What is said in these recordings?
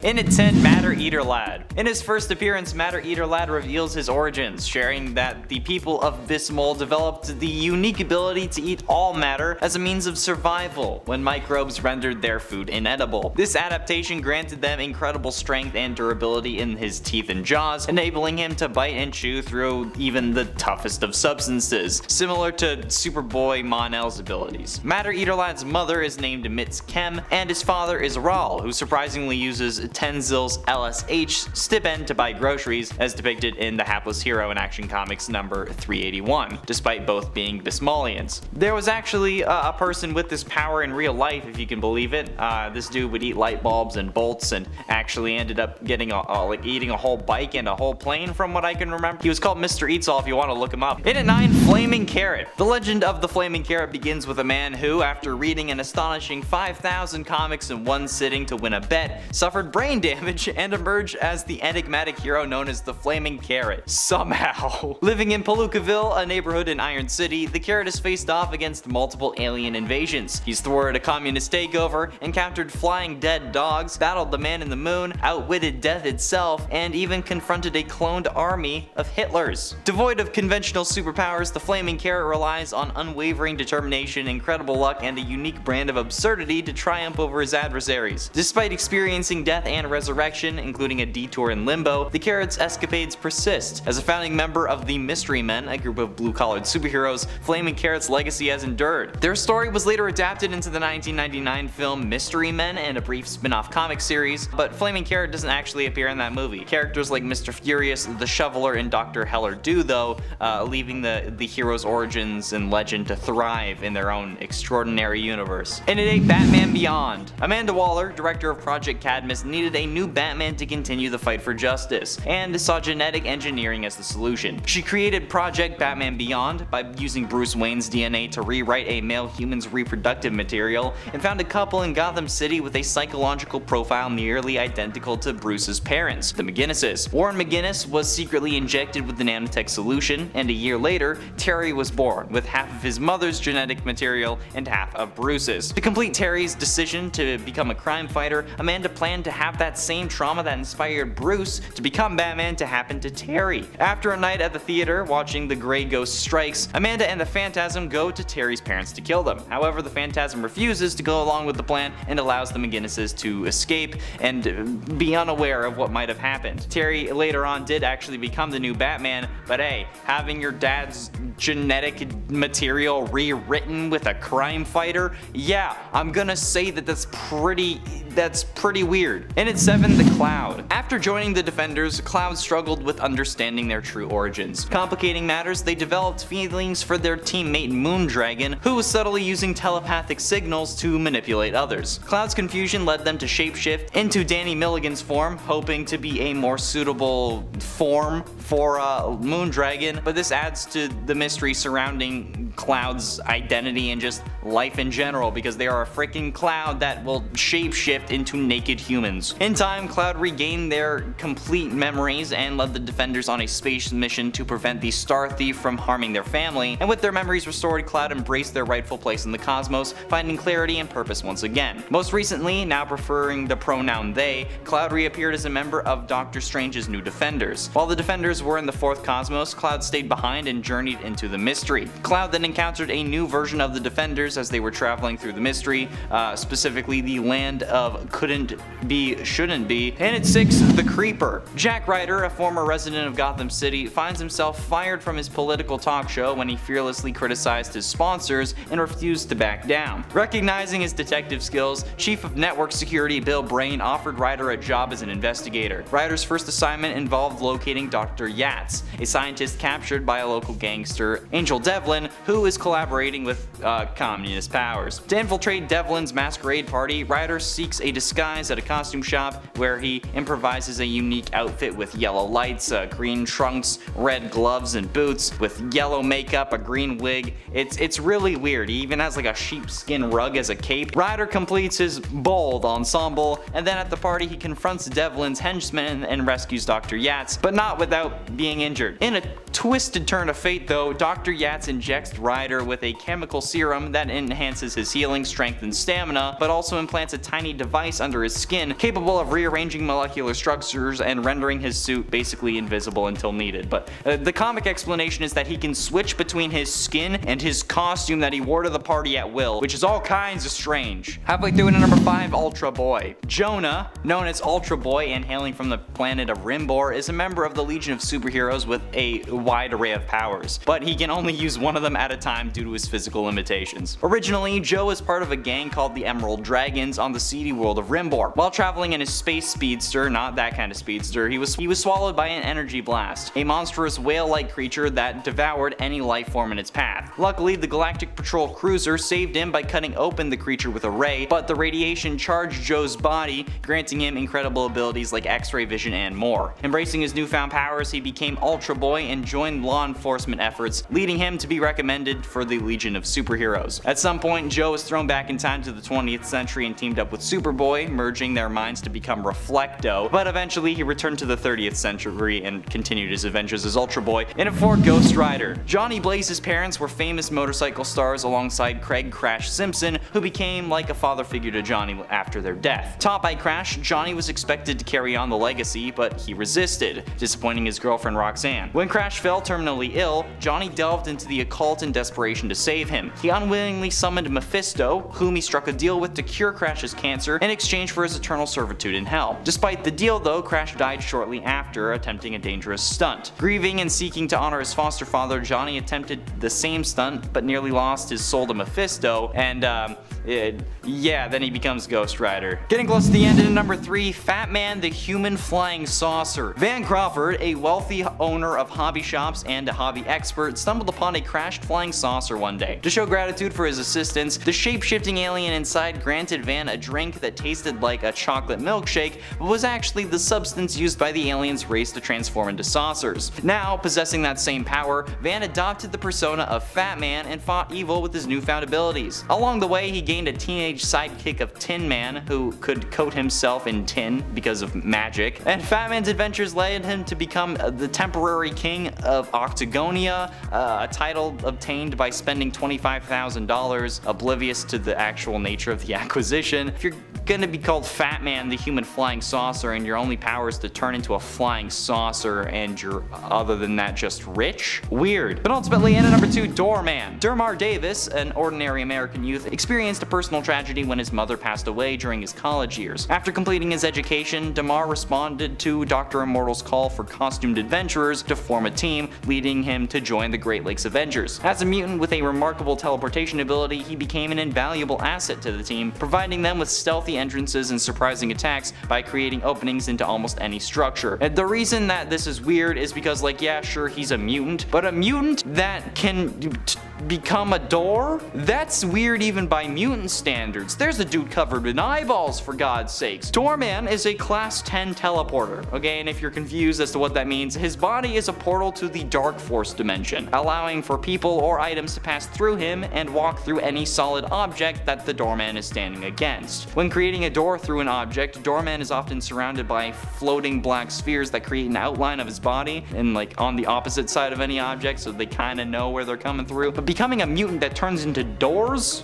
In at 10, Matter Eater Lad. In his first appearance, Matter Eater Lad reveals his origins, sharing that the people of Bismol developed the unique ability to eat all matter as a means of survival when microbes rendered their food inedible. This adaptation granted them incredible strength and durability in his teeth and jaws, enabling him to bite and chew through even the toughest of substances, similar to Superboy Mon-El's abilities. Matter Eater Lad's mother is named Mitz Kem, and his father is Ral, who surprisingly uses Tenzil's LSH stipend to buy groceries, as depicted in the Hapless Hero in Action Comics number 381, despite both being Bismolians. There was actually a person with this power in real life, if you can believe it. This dude would eat light bulbs and bolts and actually ended up getting eating a whole bike and a whole plane from what I can remember. He was called Mr. Eats All if you want to look him up. In at 9, Flaming Carrot. The legend of the Flaming Carrot begins with a man who, after reading an astonishing 5,000 comics in one sitting to win a bet, suffered brain damage and emerged as the enigmatic hero known as the Flaming Carrot. Somehow. Living in Palookaville, a neighborhood in Iron City, the Carrot has faced off against multiple alien invasions. He's thwarted a communist takeover, encountered flying dead dogs, battled the Man in the Moon, outwitted death itself, and even confronted a cloned army of Hitlers. Devoid of conventional superpowers, the Flaming Carrot relies on unwavering determination, incredible luck, and a unique brand of absurdity to triumph over his adversaries. Despite experiencing death and resurrection, including a detour in Limbo, the Carrot's escapades persist. As a founding member of the Mystery Men, a group of blue-collared superheroes, Flaming Carrot's legacy has endured. Their story was later adapted into the 1999 film Mystery Men and a brief spin-off comic series, but Flaming Carrot doesn't actually appear in that movie. Characters like Mr. Furious, the Shoveler, and Dr. Heller do though, leaving the hero's origins and legend to thrive in their own extraordinary universe. In at 8, Batman Beyond. Amanda Waller, director of Project Cadmus, needed a new Batman to continue the fight for justice, and saw genetic engineering as the solution. She created Project Batman Beyond by using Bruce Wayne's DNA to rewrite a male human's reproductive material, and found a couple in Gotham City with a psychological profile nearly identical to Bruce's parents, the McGinnises. Warren McGinnis was secretly injected with the nanotech solution, and a year later, Terry was born, with half of his mother's genetic material and half of Bruce's. To complete Terry's decision to become a crime fighter, Amanda planned to have that same trauma that inspired Bruce to become Batman to happen to Terry. After a night at the theater watching The Grey Ghost Strikes, Amanda and the Phantasm go to Terry's parents to kill them. However, the Phantasm refuses to go along with the plan and allows the McGinnises to escape and be unaware of what might have happened. Terry later on did actually become the new Batman, but hey, having your dad's genetic material rewritten with a crime fighter, yeah, I'm gonna say that that's pretty weird. In at 7, The Cloud. After joining the Defenders, Cloud struggled with understanding their true origins. Complicating matters, they developed feelings for their teammate Moondragon, who was subtly using telepathic signals to manipulate others. Cloud's confusion led them to shapeshift into Danny Milligan's form, hoping to be a more suitable form for Moondragon, but this adds to the mystery surrounding Cloud's identity and just life in general, because they are a freaking cloud that will shapeshift into naked humans. In time, Cloud regained their complete memories and led the Defenders on a space mission to prevent the Star Thief from harming their family, and with their memories restored, Cloud embraced their rightful place in the cosmos, finding clarity and purpose once again. Most recently, now preferring the pronoun they, Cloud reappeared as a member of Doctor Strange's New Defenders. While the Defenders were in the fourth cosmos, Cloud stayed behind and journeyed into the mystery. Cloud then encountered a new version of the Defenders as they were traveling through the mystery, specifically the land of couldn't be, shouldn't be. And at 6, The Creeper. Jack Ryder, a former resident of Gotham City, finds himself fired from his political talk show when he fearlessly criticized his sponsors and refused to back down. Recognizing his detective skills, Chief of Network Security Bill Brain offered Ryder a job as an investigator. Ryder's first assignment involved locating Dr. Yats, a scientist captured by a local gangster, Angel Devlin, who is collaborating with communist powers. To infiltrate Devlin's masquerade party, Ryder seeks a disguise at a costume shop where he improvises a unique outfit with yellow lights, green trunks, red gloves and boots, with yellow makeup, a green wig. It's really weird. He even has like a sheepskin rug as a cape. Ryder completes his bold ensemble, and then at the party he confronts Devlin's henchmen and rescues Dr. Yats, but not without being injured. In a twisted turn of fate though, Dr. Yates injects Ryder with a chemical serum that enhances his healing, strength, and stamina, but also implants a tiny device under his skin capable of rearranging molecular structures and rendering his suit basically invisible until needed. But the comic explanation is that he can switch between his skin and his costume that he wore to the party at will, which is all kinds of strange. Halfway through into number 5, Ultra Boy. Jonah, known as Ultra Boy and hailing from the planet of Rimbor, is a member of the Legion of Superheroes with a wide array of powers, but he can only use one of them at a time due to his physical limitations. Originally, Joe was part of a gang called the Emerald Dragons on the seedy world of Rimbor. While traveling in his space speedster, not that kind of speedster, he was swallowed by an energy blast, a monstrous whale-like creature that devoured any life form in its path. Luckily, the Galactic Patrol cruiser saved him by cutting open the creature with a ray, but the radiation charged Joe's body, granting him incredible abilities like X-ray vision and more. Embracing his newfound powers, he became Ultra Boy and joined law enforcement efforts, leading him to be recommended for the Legion of Superheroes. At some point, Joe was thrown back in time to the 20th century and teamed up with Superboy, merging their minds to become Reflecto, but eventually he returned to the 30th century and continued his adventures as Ultra Boy in a Ford Ghost Rider. Johnny Blaze's parents were famous motorcycle stars alongside Craig Crash Simpson, who became like a father figure to Johnny after their death. Taught by Crash, Johnny was expected to carry on the legacy, but he resisted, disappointing his girlfriend Roxanne. When Crash fell terminally ill, Johnny delved into the occult in desperation to save him. He unwillingly summoned Mephisto, whom he struck a deal with to cure Crash's cancer in exchange for his eternal servitude in hell. Despite the deal though, Crash died shortly after, attempting a dangerous stunt. Grieving and seeking to honor his foster father, Johnny attempted the same stunt, but nearly lost his soul to Mephisto, and then he becomes Ghost Rider. Getting close to the end in number 3, Fat Man the Human Flying Saucer. Van Crawford, a wealthy owner of hobby shops and a hobby expert, stumbled upon a crashed flying saucer one day. To show gratitude for his assistance, the shape-shifting alien inside granted Van a drink that tasted like a chocolate milkshake, but was actually the substance used by the alien's race to transform into saucers. Now, possessing that same power, Van adopted the persona of Fat Man and fought evil with his newfound abilities. Along the way, he gained a teenage sidekick of Tin Man, who could coat himself in tin because of magic, and Fat Man's adventures led him to become the temporary king of Octagonia, a title obtained by spending $25,000, oblivious to the actual nature of the acquisition. If you're gonna be called Fat Man the Human Flying Saucer and your only power is to turn into a flying saucer and you're other than that just rich? Weird. But ultimately, in at number 2, Doorman. Dermar Davis, an ordinary American youth, experienced a personal tragedy when his mother passed away during his college years. After completing his education, Dermar responded to Dr. Immortal's call for costumed adventurers to form a team, leading him to join the Great Lakes Avengers. As a mutant with a remarkable teleportation ability, he became an invaluable asset to the team, providing them with stealthy entrances and surprising attacks by creating openings into almost any structure. And the reason that this is weird is because, like, yeah, sure, he's a mutant, but a mutant that can become a door? That's weird even by mutant standards. There's a dude covered in eyeballs, for God's sakes. Doorman is a class 10 teleporter, okay, and if you're confused as to what that means, his body is a portal to the Dark Force dimension, allowing for people or items to pass through him and walk through any solid object that the Doorman is standing against. When creating a door through an object, Doorman is often surrounded by floating black spheres that create an outline of his body and like on the opposite side of any object, so they kind of know where they're coming through. But becoming a mutant that turns into doors?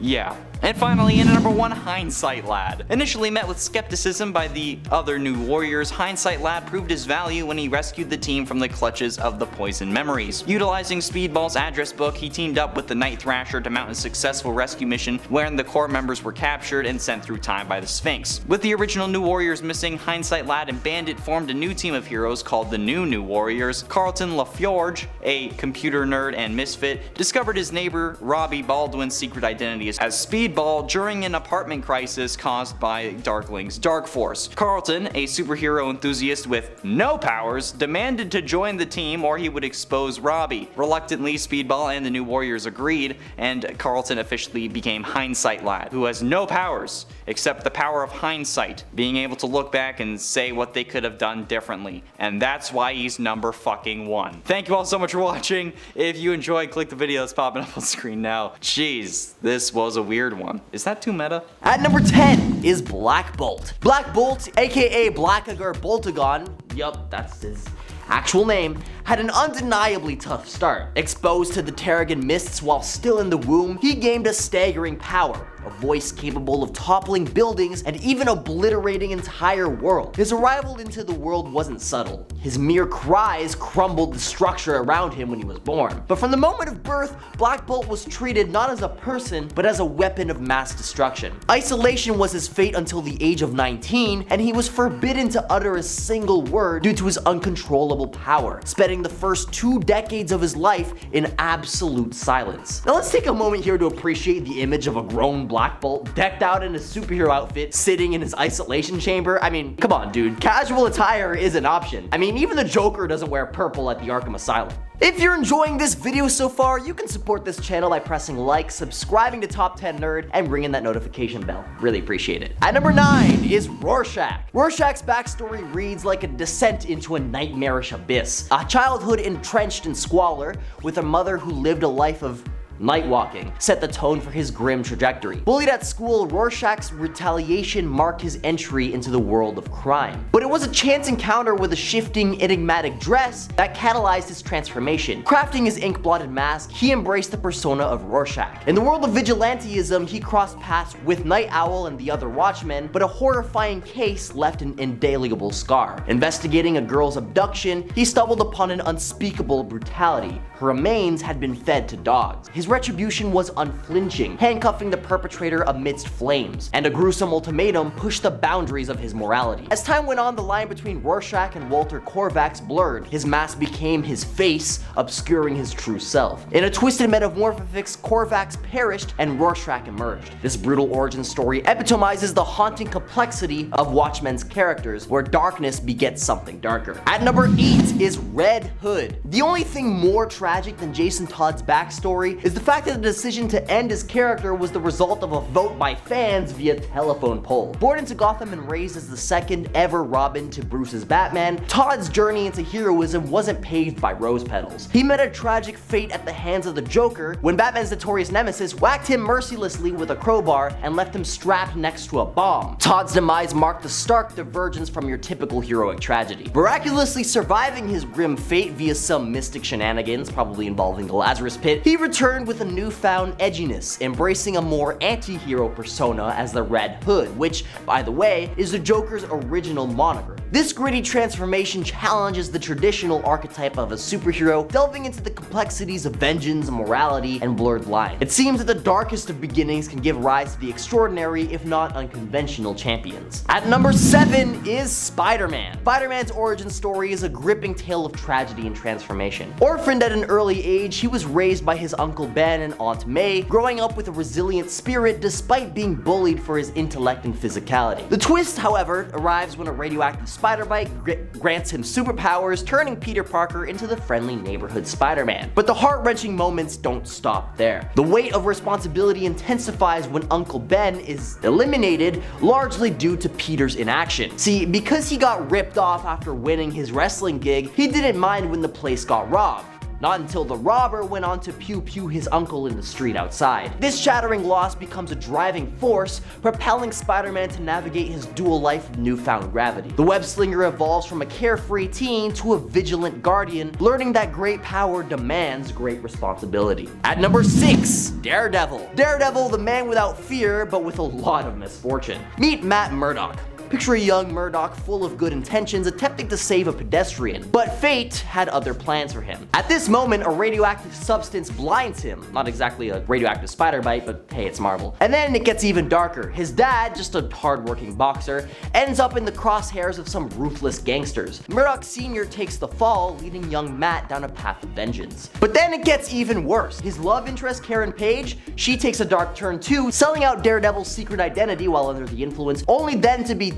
Yeah. And finally, in at number 1, Hindsight Lad. Initially met with skepticism by the other New Warriors, Hindsight Lad proved his value when he rescued the team from the clutches of the Poison Memories. Utilizing Speedball's address book, he teamed up with the Night Thrasher to mount a successful rescue mission wherein the core members were captured and sent through time by the Sphinx. With the original New Warriors missing, Hindsight Lad and Bandit formed a new team of heroes called the New Warriors. Carlton LaForge, a computer nerd and misfit, discovered his neighbor Robbie Baldwin's secret identity as Speedball during an apartment crisis caused by Darkling's Dark Force. Carlton, a superhero enthusiast with no powers, demanded to join the team or he would expose Robbie. Reluctantly, Speedball and the New Warriors agreed, and Carlton officially became Hindsight Lad, who has no powers except the power of hindsight, being able to look back and say what they could have done differently. And that's why he's number fucking 1. Thank you all so much for watching. If you enjoyed, click the video that's popping up on screen now. Jeez, this was a weird one. Is that too meta? At number 10 is Black Bolt. Black Bolt, aka Blackagar Boltagon, yup, that's his actual name, had an undeniably tough start. Exposed to the Terrigen mists while still in the womb, he gained a staggering power, a voice capable of toppling buildings and even obliterating entire worlds. His arrival into the world wasn't subtle. His mere cries crumbled the structure around him when he was born. But from the moment of birth, Black Bolt was treated not as a person, but as a weapon of mass destruction. Isolation was his fate until the age of 19, and he was forbidden to utter a single word due to his uncontrollable power, spending the first 2 decades of his life in absolute silence. Now let's take a moment here to appreciate the image of a grown Black Bolt decked out in a superhero outfit sitting in his isolation chamber. I mean, come on dude, casual attire is an option. I mean, even the Joker doesn't wear purple at the Arkham Asylum. If you're enjoying this video so far, you can support this channel by pressing like, subscribing to Top 10 Nerd, and ringing that notification bell. Really appreciate it. At number 9 is Rorschach. Rorschach's backstory reads like a descent into a nightmarish abyss. A childhood entrenched in squalor, with a mother who lived a life of night walking set the tone for his grim trajectory. Bullied at school, Rorschach's retaliation marked his entry into the world of crime. But it was a chance encounter with a shifting, enigmatic dress that catalyzed his transformation. Crafting his ink-blotted mask, he embraced the persona of Rorschach. In the world of vigilantism, he crossed paths with Night Owl and the other Watchmen, but a horrifying case left an indelible scar. Investigating a girl's abduction, he stumbled upon an unspeakable brutality. Her remains had been fed to dogs. His retribution was unflinching, handcuffing the perpetrator amidst flames, and a gruesome ultimatum pushed the boundaries of his morality. As time went on, the line between Rorschach and Walter Korvax blurred. His mask became his face, obscuring his true self. In a twisted metamorphosis, Korvax perished and Rorschach emerged. This brutal origin story epitomizes the haunting complexity of Watchmen's characters, where darkness begets something darker. At number 8 is Red Hood. The only thing more tragic than Jason Todd's backstory is the fact that the decision to end his character was the result of a vote by fans via telephone poll. Born into Gotham and raised as the second ever Robin to Bruce's Batman, Todd's journey into heroism wasn't paved by rose petals. He met a tragic fate at the hands of the Joker when Batman's notorious nemesis whacked him mercilessly with a crowbar and left him strapped next to a bomb. Todd's demise marked the stark divergence from your typical heroic tragedy. Miraculously surviving his grim fate via some mystic shenanigans, probably involving the Lazarus Pit, he returned with a newfound edginess, embracing a more anti-hero persona as the Red Hood, which, by the way, is the Joker's original moniker. This gritty transformation challenges the traditional archetype of a superhero, delving into the complexities of vengeance, morality, and blurred lines. It seems that the darkest of beginnings can give rise to the extraordinary, if not unconventional, champions. At number 7 is Spider-Man. Spider-Man's origin story is a gripping tale of tragedy and transformation. Orphaned at an early age, he was raised by his Uncle Ben and Aunt May, growing up with a resilient spirit despite being bullied for his intellect and physicality. The twist, however, arrives when a radioactive spider bite grants him superpowers, turning Peter Parker into the friendly neighborhood Spider-Man. But the heart-wrenching moments don't stop there. The weight of responsibility intensifies when Uncle Ben is eliminated, largely due to Peter's inaction. See, because he got ripped off after winning his wrestling gig, he didn't mind when the place got robbed. Not until the robber went on to pew-pew his uncle in the street outside. This shattering loss becomes a driving force, propelling Spider-Man to navigate his dual life of newfound gravity. The web-slinger evolves from a carefree teen to a vigilant guardian, learning that great power demands great responsibility. At number 6, Daredevil. Daredevil, the man without fear, but with a lot of misfortune. Meet Matt Murdock. Picture a young Murdock full of good intentions attempting to save a pedestrian, but fate had other plans for him. At this moment, a radioactive substance blinds him. Not exactly a radioactive spider bite, but hey, it's Marvel. And then it gets even darker. His dad, just a hardworking boxer, ends up in the crosshairs of some ruthless gangsters. Murdock Sr. takes the fall, leading young Matt down a path of vengeance. But then it gets even worse. His love interest, Karen Page, she takes a dark turn too, selling out Daredevil's secret identity while under the influence, only then to be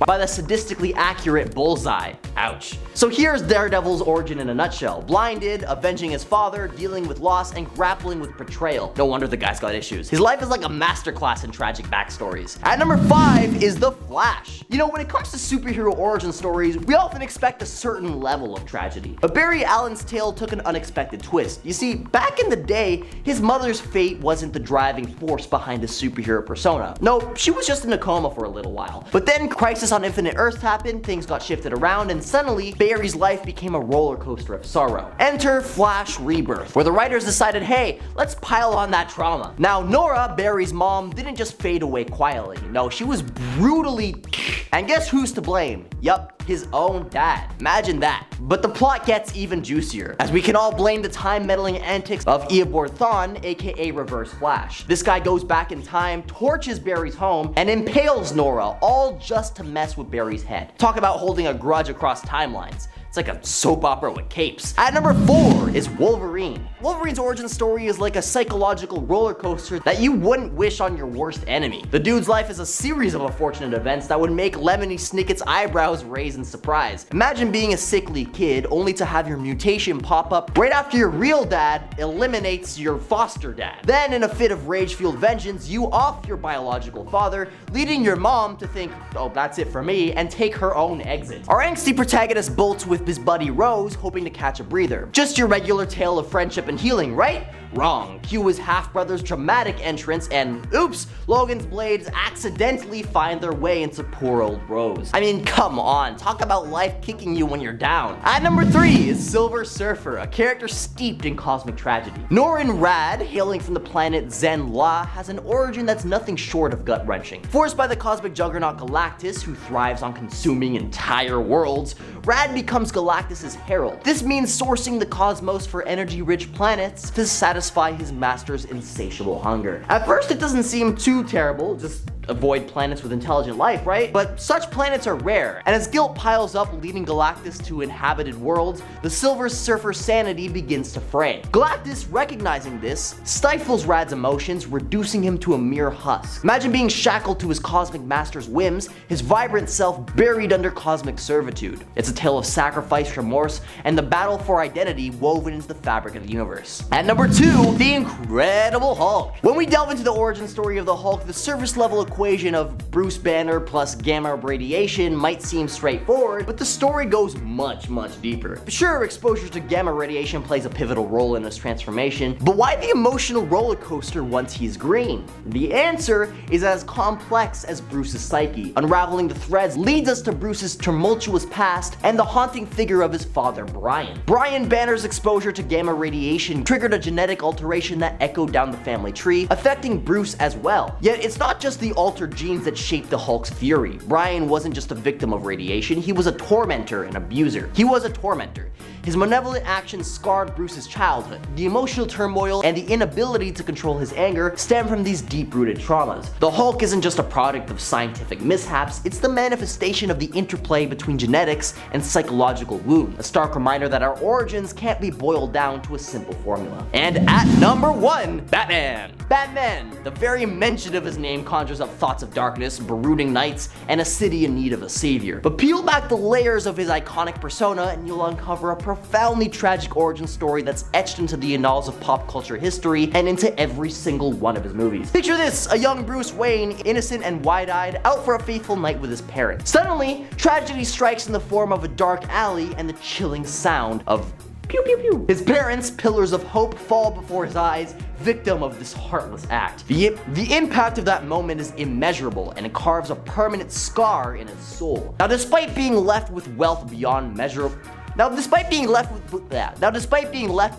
by the sadistically accurate Bullseye. Ouch. So here's Daredevil's origin in a nutshell. Blinded, avenging his father, dealing with loss, and grappling with betrayal. No wonder the guy's got issues. His life is like a masterclass in tragic backstories. At number 5 is The Flash. You know, when it comes to superhero origin stories, we often expect a certain level of tragedy. But Barry Allen's tale took an unexpected twist. You see, back in the day, his mother's fate wasn't the driving force behind his superhero persona. No, she was just in a coma for a little while. But then Crisis on Infinite Earths happened, things got shifted around, and suddenly, Barry's life became a roller coaster of sorrow. Enter Flash Rebirth, where the writers decided, hey, let's pile on that trauma. Now, Nora, Barry's mom, didn't just fade away quietly. No, she was brutally... And guess who's to blame? Yup, his own dad. Imagine that. But the plot gets even juicier, as we can all blame the time-meddling antics of Eobard Thawne, aka Reverse Flash. This guy goes back in time, torches Barry's home, and impales Nora, all just to mess with Barry's head. Talk about holding a grudge across timelines. It's like a soap opera with capes. At number 4 is Wolverine. Wolverine's origin story is like a psychological roller coaster that you wouldn't wish on your worst enemy. The dude's life is a series of unfortunate events that would make Lemony Snicket's eyebrows raise in surprise. Imagine being a sickly kid only to have your mutation pop up right after your real dad eliminates your foster dad. Then in a fit of rage-fueled vengeance, you off your biological father, leading your mom to think, oh, that's it for me, and take her own exit. Our angsty protagonist bolts with his buddy Rose, hoping to catch a breather. Just your regular tale of friendship and healing, right? Wrong. Cue his half-brother's dramatic entrance and oops, Logan's blades accidentally find their way into poor old Rose. I mean, come on, talk about life kicking you when you're down. At number 3 is Silver Surfer, a character steeped in cosmic tragedy. Norrin Rad, hailing from the planet Zen-La, has an origin that's nothing short of gut-wrenching. Forced by the cosmic juggernaut Galactus, who thrives on consuming entire worlds, Rad becomes Galactus' herald. This means sourcing the cosmos for energy-rich planets to satisfy his master's insatiable hunger. At first, it doesn't seem too terrible, just avoid planets with intelligent life, right? But such planets are rare, and as guilt piles up leading Galactus to inhabited worlds, the Silver Surfer's sanity begins to fray. Galactus, recognizing this, stifles Rad's emotions, reducing him to a mere husk. Imagine being shackled to his cosmic master's whims, his vibrant self buried under cosmic servitude. It's a tale of sacrifice, remorse, and the battle for identity woven into the fabric of the universe. At number 2, the Incredible Hulk. When we delve into the origin story of the Hulk, the surface level equation of Bruce Banner plus gamma radiation might seem straightforward, but the story goes much deeper. Sure, exposure to gamma radiation plays a pivotal role in his transformation, but why the emotional roller coaster once he's green? The answer is as complex as Bruce's psyche. Unraveling the threads leads us to Bruce's tumultuous past and the haunting figure of his father, Brian. Brian Banner's exposure to gamma radiation triggered a genetic alteration that echoed down the family tree, affecting Bruce as well. Yet it's not just the altered genes that shaped the Hulk's fury. Brian wasn't just a victim of radiation, he was a tormentor and abuser. He was a tormentor. His malevolent actions scarred Bruce's childhood. The emotional turmoil and the inability to control his anger stem from these deep-rooted traumas. The Hulk isn't just a product of scientific mishaps, it's the manifestation of the interplay between genetics and psychological wounds. A stark reminder that our origins can't be boiled down to a simple formula. And at number 1, Batman. Batman, the very mention of his name conjures up thoughts of darkness, brooding nights, and a city in need of a savior. But peel back the layers of his iconic persona and you'll uncover a profoundly tragic origin story that's etched into the annals of pop culture history and into every single one of his movies. Picture this, a young Bruce Wayne, innocent and wide-eyed, out for a faithful night with his parents. Suddenly, tragedy strikes in the form of a dark alley and the chilling sound of pew pew pew. His parents, pillars of hope, fall before his eyes, victim of this heartless act. The impact of that moment is immeasurable, and it carves a permanent scar in his soul. Now, despite being left with wealth beyond measure, despite being left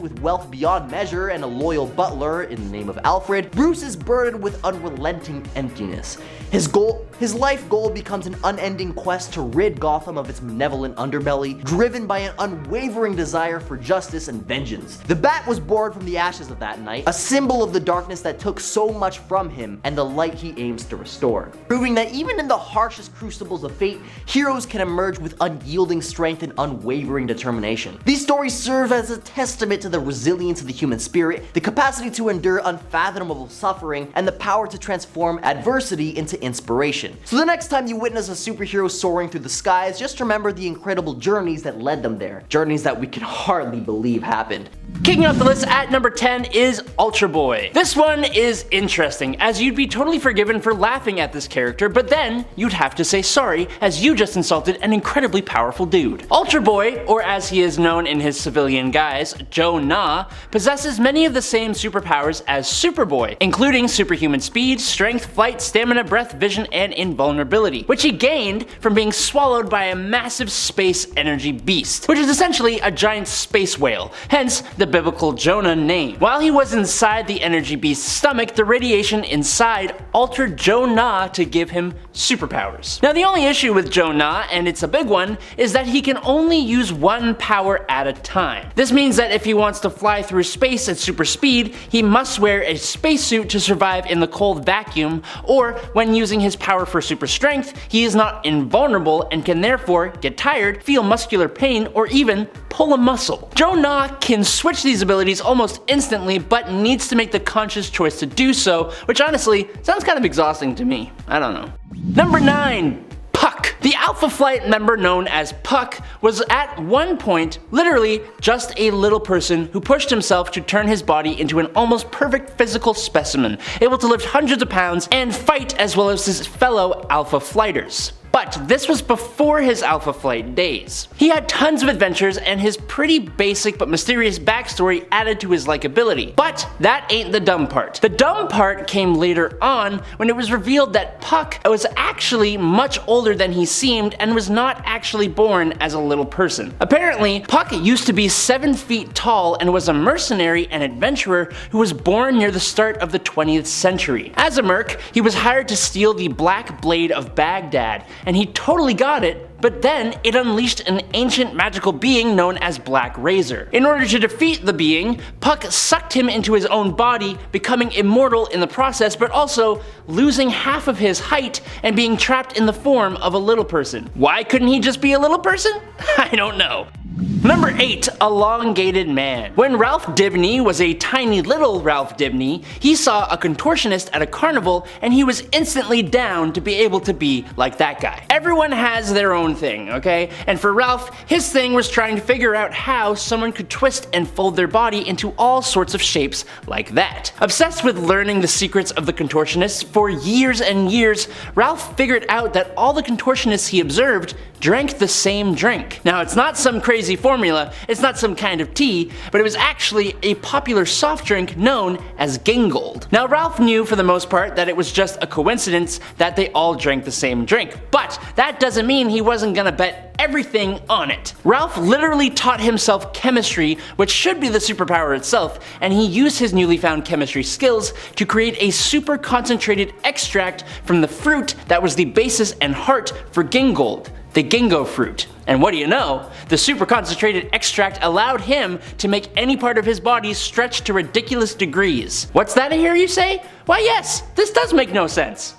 with wealth beyond measure and a loyal butler in the name of Alfred, Bruce is burdened with unrelenting emptiness. His life goal becomes an unending quest to rid Gotham of its malevolent underbelly, driven by an unwavering desire for justice and vengeance. The Bat was born from the ashes of that night, a symbol of the darkness that took so much from him and the light he aims to restore, proving that even in the harshest crucibles of fate, heroes can emerge with unyielding strength and unwavering determination. These stories serve as a testament to the resilience of the human spirit, the capacity to endure unfathomable suffering, and the power to transform adversity into inspiration. So the next time you witness a superhero soaring through the skies, just remember the incredible journeys that led them there. Journeys that we can hardly believe happened. Kicking off the list at number 10 is Ultra Boy. This one is interesting, as you'd be totally forgiven for laughing at this character, but then you'd have to say sorry, as you just insulted an incredibly powerful dude. Ultra Boy, or as he is known in his civilian guise, Joe Na, possesses many of the same superpowers as Superboy, including superhuman speed, strength, flight, stamina, breath, vision, and invulnerability, which he gained from being swallowed by a massive space energy beast, which is essentially a giant space whale, hence the biblical Jonah name. While he was inside the energy beast's stomach, the radiation inside altered Joe Na to give him superpowers. Now the only issue with Joe Na, and it's a big one, is that he can only use one power at a time. This means that if he wants to fly through space at super speed, he must wear a spacesuit to survive in the cold vacuum, or when using his power for super strength, he is not invulnerable and can therefore get tired, feel muscular pain, or even pull a muscle. Joe Na can switch these abilities almost instantly, but needs to make the conscious choice to do so, which honestly sounds kind of exhausting to me. I don't know. Number 9. Puck. The Alpha Flight member known as Puck was at one point literally just a little person who pushed himself to turn his body into an almost perfect physical specimen, able to lift hundreds of pounds and fight as well as his fellow Alpha Flighters. But this was before his Alpha Flight days. He had tons of adventures and his pretty basic but mysterious backstory added to his likability. But that ain't the dumb part. The dumb part came later on when it was revealed that Puck was actually much older than he seemed and was not actually born as a little person. Apparently, Puck used to be 7 feet tall and was a mercenary and adventurer who was born near the start of the 20th century. As a merc, he was hired to steal the Black Blade of Baghdad, and he totally got it, but then it unleashed an ancient magical being known as Black Razor. In order to defeat the being, Puck sucked him into his own body, becoming immortal in the process, but also losing half of his height and being trapped in the form of a little person. Why couldn't he just be a little person? I don't know. Number 8. Elongated Man. When Ralph Dibny was a tiny little Ralph Dibny, he saw a contortionist at a carnival and he was instantly down to be able to be like that guy. Everyone has their own thing, okay? And for Ralph, his thing was trying to figure out how someone could twist and fold their body into all sorts of shapes like that. Obsessed with learning the secrets of the contortionists for years and years, Ralph figured out that all the contortionists he observed drank the same drink. Now it's not some crazy formula, it's not some kind of tea, but it was actually a popular soft drink known as Gingold. Now Ralph knew for the most part that it was just a coincidence that they all drank the same drink, but that doesn't mean he wasn't gonna bet everything on it. Ralph literally taught himself chemistry, which should be the superpower itself, and he used his newly found chemistry skills to create a super concentrated extract from the fruit that was the basis and heart for Gingold, the Gingo fruit. And what do you know? The super concentrated extract allowed him to make any part of his body stretch to ridiculous degrees. What's that I hear you say? Why yes, this does make no sense.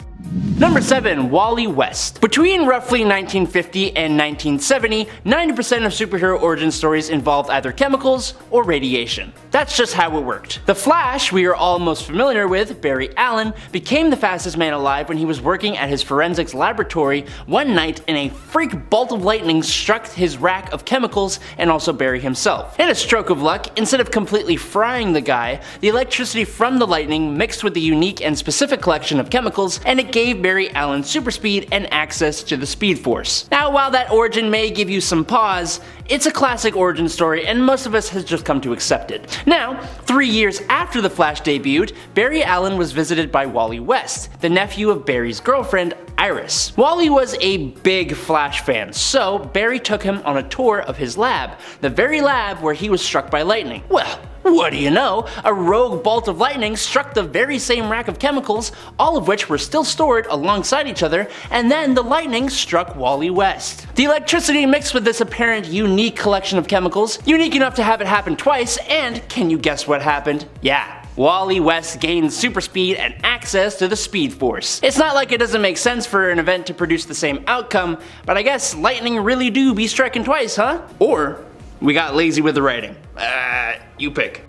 Number 7. Wally West. Between roughly 1950 and 1970, 90% of superhero origin stories involved either chemicals or radiation. That's just how it worked. The Flash, we are all most familiar with, Barry Allen, became the fastest man alive when he was working at his forensics laboratory one night and a freak bolt of lightning struck his rack of chemicals and also Barry himself. In a stroke of luck, instead of completely frying the guy, the electricity from the lightning mixed with the unique and specific collection of chemicals and it gave Barry Allen super speed and access to the Speed Force. Now while that origin may give you some pause, it's a classic origin story and most of us has just come to accept it. Now, 3 years after the Flash debuted, Barry Allen was visited by Wally West, the nephew of Barry's girlfriend, Iris. Wally was a big Flash fan, so Barry took him on a tour of his lab, the very lab where he was struck by lightning. Well, what do you know? A rogue bolt of lightning struck the very same rack of chemicals, all of which were still stored alongside each other, and then the lightning struck Wally West. The electricity mixed with this apparent unique collection of chemicals, unique enough to have it happen twice, and can you guess what happened? Yeah. Wally West gained super speed and access to the Speed Force. It's not like it doesn't make sense for an event to produce the same outcome, but I guess lightning really do be striking twice, huh? Or we got lazy with the writing. You pick.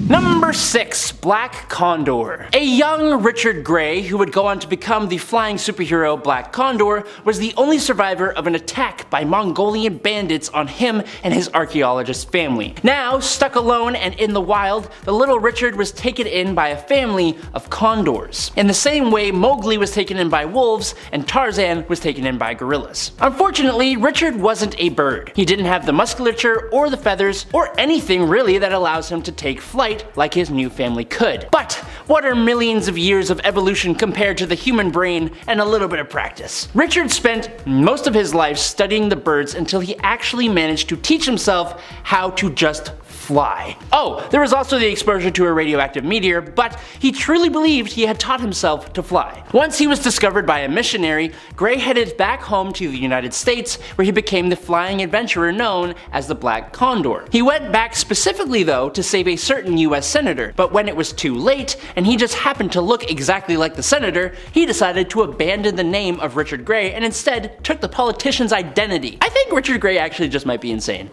Number 6. Black Condor. A young Richard Gray, who would go on to become the flying superhero Black Condor, was the only survivor of an attack by Mongolian bandits on him and his archaeologist family. Now, stuck alone and in the wild, the little Richard was taken in by a family of condors. In the same way Mowgli was taken in by wolves and Tarzan was taken in by gorillas. Unfortunately, Richard wasn't a bird. He didn't have the musculature or the feathers or anything really that allows him to take flight like his new family could. But what are millions of years of evolution compared to the human brain and a little bit of practice? Richard spent most of his life studying the birds until he actually managed to teach himself how to just fly. Oh, there was also the exposure to a radioactive meteor, but he truly believed he had taught himself to fly. Once he was discovered by a missionary, Gray headed back home to the United States, where he became the flying adventurer known as the Black Condor. He went back specifically though to save a certain US senator, but when it was too late and he just happened to look exactly like the senator, he decided to abandon the name of Richard Gray and instead took the politician's identity. I think Richard Gray actually just might be insane.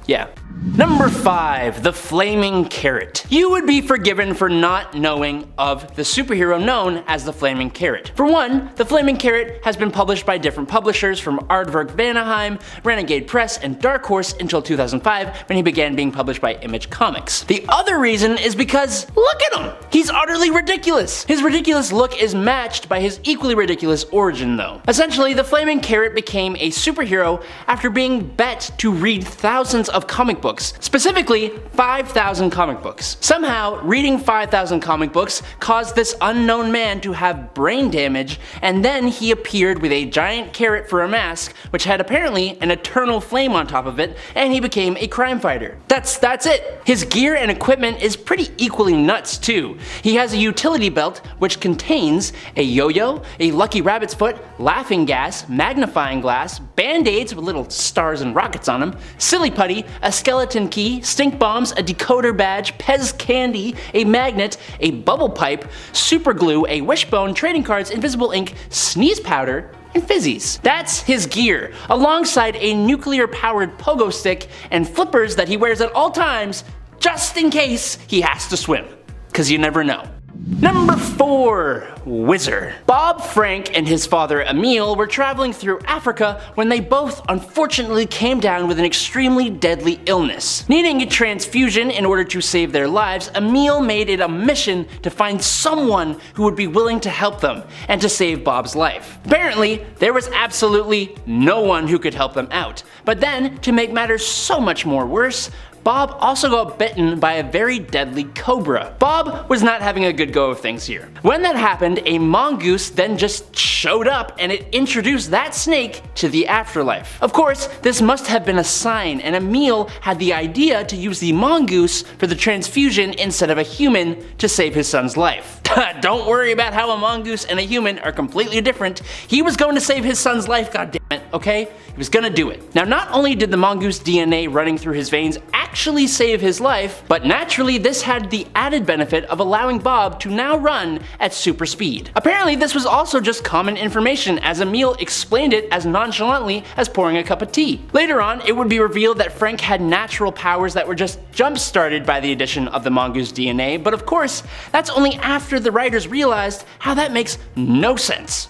Yeah. Number 5. The Flaming Carrot. You would be forgiven for not knowing of the superhero known as the Flaming Carrot. For one, the Flaming Carrot has been published by different publishers from Aardvark Vanaheim, Renegade Press, and Dark Horse until 2005 when he began being published by Image Comics. The other reason is because, look at him! He's utterly ridiculous! His ridiculous look is matched by his equally ridiculous origin though. Essentially, the Flaming Carrot became a superhero after being bet to read thousands of comic books, specifically 5,000 comic books. Somehow, reading 5,000 comic books caused this unknown man to have brain damage, and then he appeared with a giant carrot for a mask, which had apparently an eternal flame on top of it, and he became a crime fighter. That's it. His gear and equipment is pretty equally nuts too. He has a utility belt which contains a yo-yo, a lucky rabbit's foot, laughing gas, magnifying glass, band-aids with little stars and rockets on them, silly putty, a skeleton key, stink bombs, a decoder badge, Pez candy, a magnet, a bubble pipe, super glue, a wishbone, trading cards, invisible ink, sneeze powder, and fizzies. That's his gear, alongside a nuclear-powered pogo stick and flippers that he wears at all times, just in case he has to swim. 'Cause you never know. Number 4. Whizzer. Bob Frank and his father Emil were traveling through Africa when they both unfortunately came down with an extremely deadly illness. Needing a transfusion in order to save their lives, Emil made it a mission to find someone who would be willing to help them and to save Bob's life. Apparently, there was absolutely no one who could help them out. But then, to make matters so much more worse, Bob also got bitten by a very deadly cobra. Bob was not having a good go of things here. When that happened, a mongoose then just showed up and it introduced that snake to the afterlife. Of course, this must have been a sign, and Emil had the idea to use the mongoose for the transfusion instead of a human to save his son's life. Don't worry about how a mongoose and a human are completely different. He was going to save his son's life, goddammit, okay? He was gonna do it. Now, not only did the mongoose DNA running through his veins actually save his life, but naturally this had the added benefit of allowing Bob to now run at super speed. Apparently this was also just common information, as Emil explained it as nonchalantly as pouring a cup of tea. Later on, it would be revealed that Frank had natural powers that were just jump-started by the addition of the mongoose DNA, but of course, that's only after the writers realized how that makes no sense.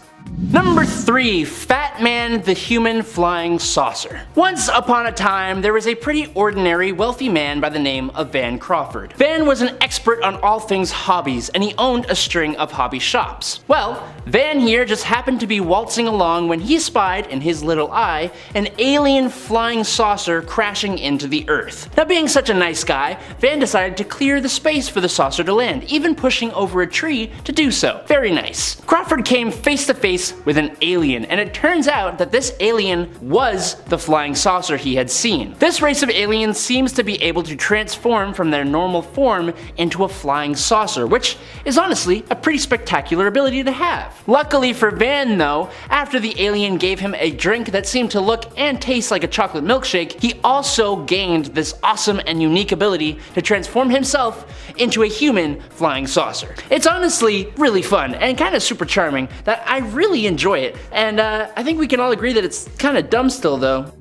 Number 3. Fat Man the Human Flying Saucer. Once upon a time, there was a pretty ordinary, wealthy man by the name of Van Crawford. Van was an expert on all things hobbies, and he owned a string of hobby shops. Well, Van here just happened to be waltzing along when he spied, in his little eye, an alien flying saucer crashing into the Earth. Now, being such a nice guy, Van decided to clear the space for the saucer to land, even pushing over a tree to do so. Very nice. Crawford came face to face with an alien, and it turns out that this alien was the flying saucer he had seen. This race of aliens seems to be able to transform from their normal form into a flying saucer, which is honestly a pretty spectacular ability to have. Luckily for Van though, after the alien gave him a drink that seemed to look and taste like a chocolate milkshake, he also gained this awesome and unique ability to transform himself into a human flying saucer. It's honestly really fun and kind of super charming that I really enjoy it, and I think we can all agree that it's kind of dumb still though.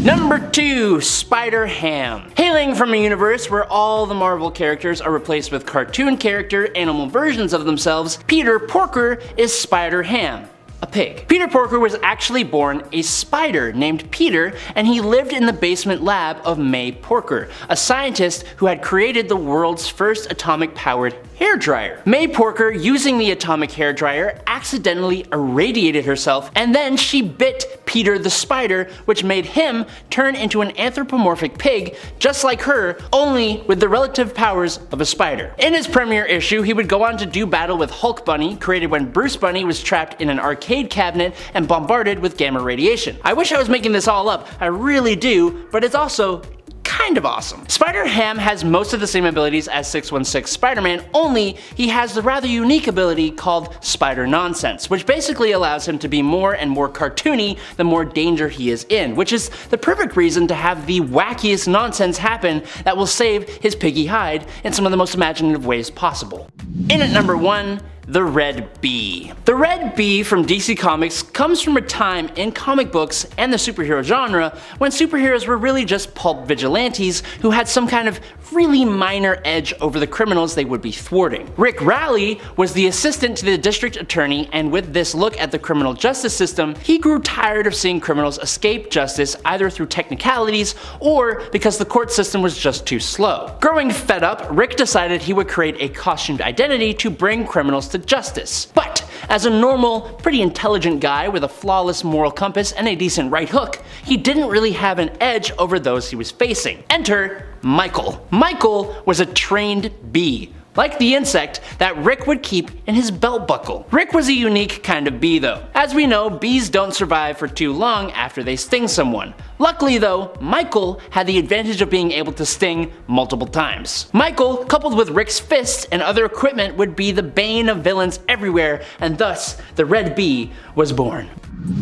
Number 2, Spider-Ham. Hailing from a universe where all the Marvel characters are replaced with cartoon character animal versions of themselves, Peter Porker is Spider-Ham, a pig. Peter Porker was actually born a spider named Peter, and he lived in the basement lab of May Porker, a scientist who had created the world's first atomic-powered hairdryer. May Porker, using the atomic hairdryer, accidentally irradiated herself, and then she bit Peter the spider, which made him turn into an anthropomorphic pig, just like her, only with the relative powers of a spider. In his premiere issue, he would go on to do battle with Hulk Bunny, created when Bruce Bunny was trapped in an arcade cabinet and bombarded with gamma radiation. I wish I was making this all up, I really do, but it's also kind of awesome. Spider-Ham has most of the same abilities as 616 Spider-Man, only he has the rather unique ability called Spider Nonsense, which basically allows him to be more and more cartoony the more danger he is in, which is the perfect reason to have the wackiest nonsense happen that will save his piggy hide in some of the most imaginative ways possible. In at number 1, the Red Bee. The Red Bee from DC Comics comes from a time in comic books and the superhero genre when superheroes were really just pulp vigilantes who had some kind of really minor edge over the criminals they would be thwarting. Rick Raleigh was the assistant to the district attorney, and with this look at the criminal justice system, he grew tired of seeing criminals escape justice either through technicalities or because the court system was just too slow. Growing fed up, Rick decided he would create a costumed identity to bring criminals to justice. But as a normal, pretty intelligent guy with a flawless moral compass and a decent right hook, he didn't really have an edge over those he was facing. Enter Michael. Michael was a trained bee, like the insect that Rick would keep in his belt buckle. Rick was a unique kind of bee though. As we know, bees don't survive for too long after they sting someone. Luckily though, Michael had the advantage of being able to sting multiple times. Michael, coupled with Rick's fists and other equipment, would be the bane of villains everywhere, and thus the Red Bee was born.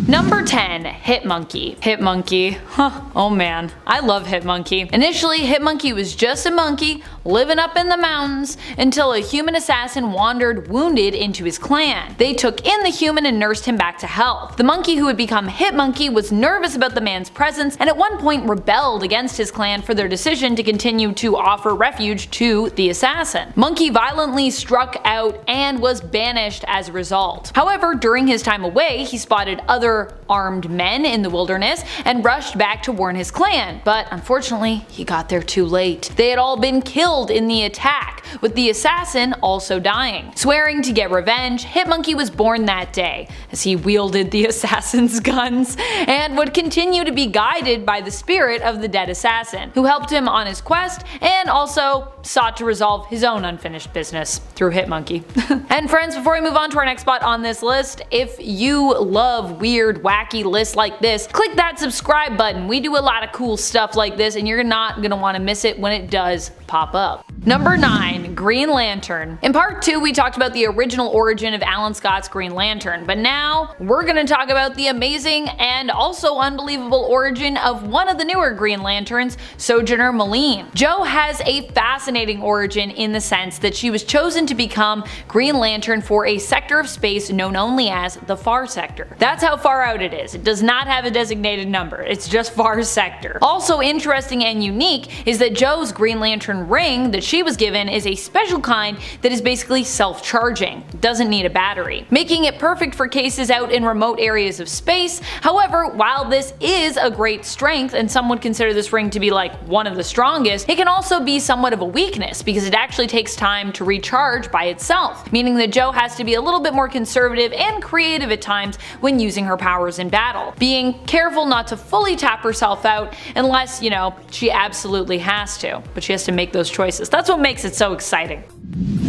Number 10, Hitmonkey. Hitmonkey. Huh, oh man, I love Hitmonkey. Initially, Hitmonkey was just a monkey living up in the mountains until a human assassin wandered wounded into his clan. They took in the human and nursed him back to health. The monkey who had become Hitmonkey was nervous about the man's presence and at one point rebelled against his clan for their decision to continue to offer refuge to the assassin. Monkey violently struck out and was banished as a result. However, during his time away, he spotted other armed men in the wilderness and rushed back to warn his clan, but unfortunately he got there too late. They had all been killed in the attack, with the assassin also dying. Swearing to get revenge, Hitmonkey was born that day, as he wielded the assassin's guns and would continue to be guided by the spirit of the dead assassin, who helped him on his quest and also sought to resolve his own unfinished business through Hitmonkey. And friends, before we move on to our next spot on this list, if you love weird, wacky lists like this, click that subscribe button. We do a lot of cool stuff like this, and you're not gonna want to miss it when it does pop up. Number 9, Green Lantern. In part 2, we talked about the original origin of Alan Scott's Green Lantern, but now we're gonna talk about the amazing and also unbelievable origin of one of the newer Green Lanterns, Sojourner Malene. Jo has a fascinating origin in the sense that she was chosen to become Green Lantern for a sector of space known only as the Far Sector. That's how far out it is. It does not have a designated number, it's just Far Sector. Also interesting and unique is that Jo's Green Lantern ring that she was given is a special kind that is basically self-charging, doesn't need a battery, making it perfect for cases out in remote areas of space. However, while this is a great strength and some would consider this ring to be like one of the strongest, it can also be somewhat of a weakness because it actually takes time to recharge by itself, meaning that Jo has to be a little bit more conservative and creative at times when using her powers in battle, being careful not to fully tap herself out unless, you know, she absolutely has to, but she has to make those choices. That's what makes it so exciting.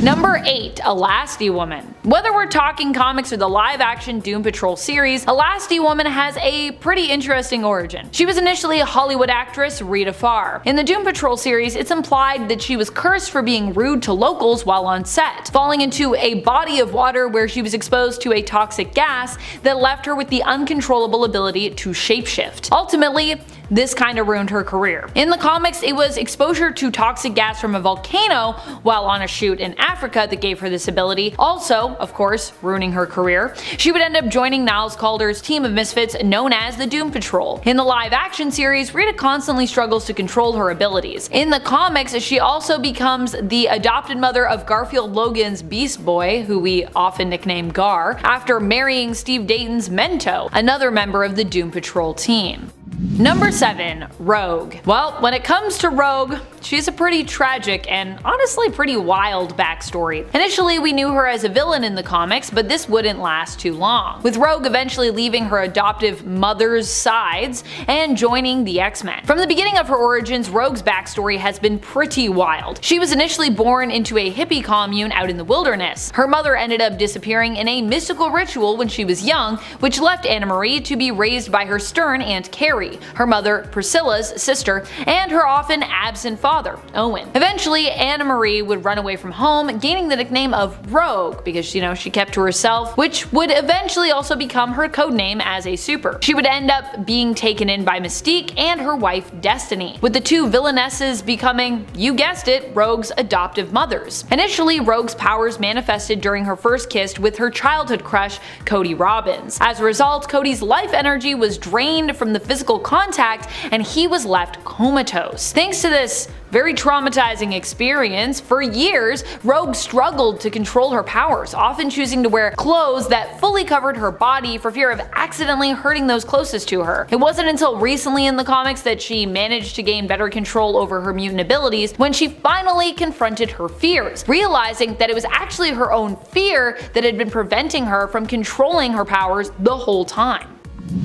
Number 8, Elasti-Woman. Whether we're talking comics or the live-action Doom Patrol series, Elasti-Woman has a pretty interesting origin. She was initially a Hollywood actress, Rita Farr. In the Doom Patrol series, it's implied that she was cursed for being rude to locals while on set, falling into a body of water where she was exposed to a toxic gas that left her with the uncontrollable ability to shapeshift. Ultimately, this kinda ruined her career. In the comics, it was exposure to toxic gas from a volcano while on a shoot in Africa that gave her this ability, also, of course, ruining her career. She would end up joining Niles Calder's team of misfits known as the Doom Patrol. In the live-action series, Rita constantly struggles to control her abilities. In the comics, she also becomes the adopted mother of Garfield Logan's Beast Boy, who we often nickname Gar, after marrying Steve Dayton's Mento, another member of the Doom Patrol team. Number 7. Rogue. Well, when it comes to Rogue, she's a pretty tragic and honestly pretty wild backstory. Initially, we knew her as a villain in the comics, but this wouldn't last too long, with Rogue eventually leaving her adoptive mother's sides and joining the X-Men. From the beginning of her origins, Rogue's backstory has been pretty wild. She was initially born into a hippie commune out in the wilderness. Her mother ended up disappearing in a mystical ritual when she was young, which left Anna Marie to be raised by her stern Aunt Carrie, her mother Priscilla's sister, and her often absent father, Owen. Eventually, Anna Marie would run away from home, gaining the nickname of Rogue because, she kept to herself, which would eventually also become her codename as a super. She would end up being taken in by Mystique and her wife Destiny, with the two villainesses becoming, you guessed it, Rogue's adoptive mothers. Initially, Rogue's powers manifested during her first kiss with her childhood crush, Cody Robbins. As a result, Cody's life energy was drained from the physical contact and he was left comatose. Thanks to this very traumatizing experience, for years, Rogue struggled to control her powers, often choosing to wear clothes that fully covered her body for fear of accidentally hurting those closest to her. It wasn't until recently in the comics that she managed to gain better control over her mutant abilities when she finally confronted her fears, realizing that it was actually her own fear that had been preventing her from controlling her powers the whole time.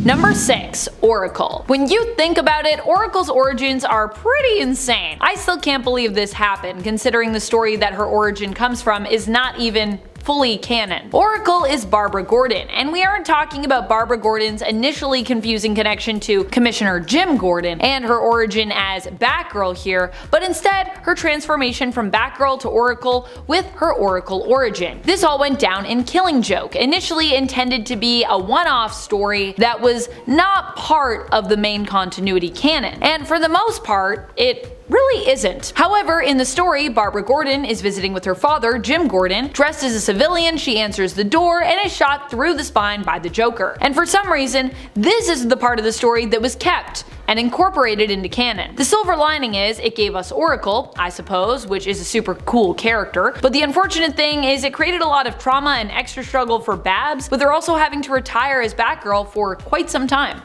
Number 6. Oracle. When you think about it, Oracle's origins are pretty insane. I still can't believe this happened, considering the story that her origin comes from is not even fully canon. Oracle is Barbara Gordon, and we aren't talking about Barbara Gordon's initially confusing connection to Commissioner Jim Gordon and her origin as Batgirl here, but instead her transformation from Batgirl to Oracle with her Oracle origin. This all went down in Killing Joke, initially intended to be a one-off story that was not part of the main continuity canon, and for the most part, it really isn't. However, in the story, Barbara Gordon is visiting with her father, Jim Gordon. Dressed as a civilian, she answers the door and is shot through the spine by the Joker. And for some reason, this is the part of the story that was kept and incorporated into canon. The silver lining is it gave us Oracle, I suppose, which is a super cool character, but the unfortunate thing is it created a lot of trauma and extra struggle for Babs, with her also having to retire as Batgirl for quite some time.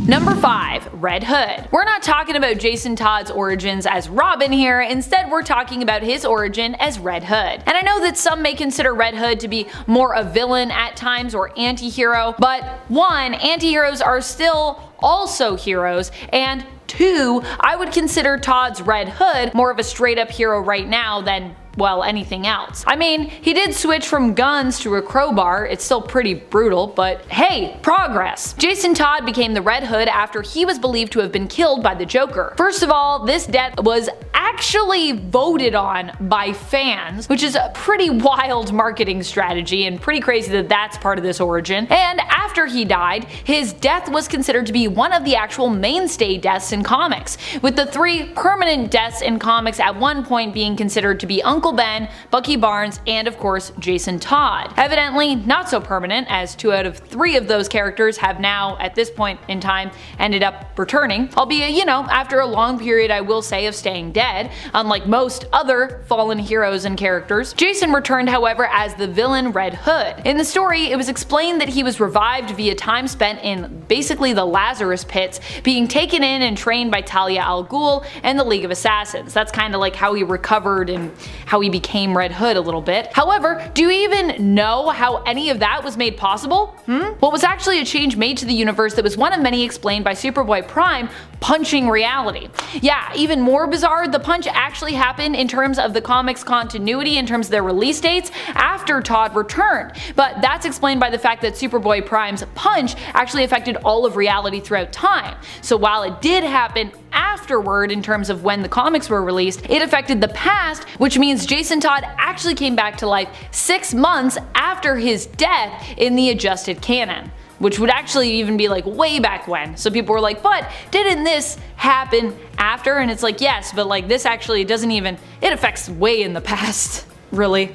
Number 5. Red Hood. We're not talking about Jason Todd's origins as Robin here, instead we're talking about his origin as Red Hood. And I know that some may consider Red Hood to be more a villain at times or anti-hero, but 1. Anti-heroes are still also heroes, and 2. I would consider Todd's Red Hood more of a straight up hero right now than, well, anything else. I mean, he did switch from guns to a crowbar, it's still pretty brutal, but hey, progress! Jason Todd became the Red Hood after he was believed to have been killed by the Joker. First of all, this death was actually voted on by fans, which is a pretty wild marketing strategy and pretty crazy that that's part of this origin. And after he died, his death was considered to be one of the actual mainstay deaths in comics, with the 3 permanent deaths in comics at one point being considered to be Uncle Ben, Bucky Barnes, and of course Jason Todd. Evidently not so permanent, as 2 out of 3 of those characters have now, at this point in time, ended up returning, albeit, after a long period, I will say, of staying dead, unlike most other fallen heroes and characters. Jason returned, however, as the villain Red Hood. In the story, it was explained that he was revived via time spent in basically the Lazarus Pits, being taken in and trained by Talia al Ghul and the League of Assassins. That's kind of like how he recovered and how he became Red Hood a little bit. However, do you even know how any of that was made possible? What was actually a change made to the universe that was one of many explained by Superboy Prime punching reality. Yeah, even more bizarre, the punch actually happened in terms of the comics continuity, in terms of their release dates, after Todd returned. But that's explained by the fact that Superboy Prime's punch actually affected all of reality throughout time. So while it did happen afterward in terms of when the comics were released, it affected the past, which means Jason Todd actually came back to life 6 months after his death in the adjusted canon. which would actually even be like way back when. So people were like, but didn't this happen after? And it's like, yes, but like this actually doesn't even, it affects way in the past. Really?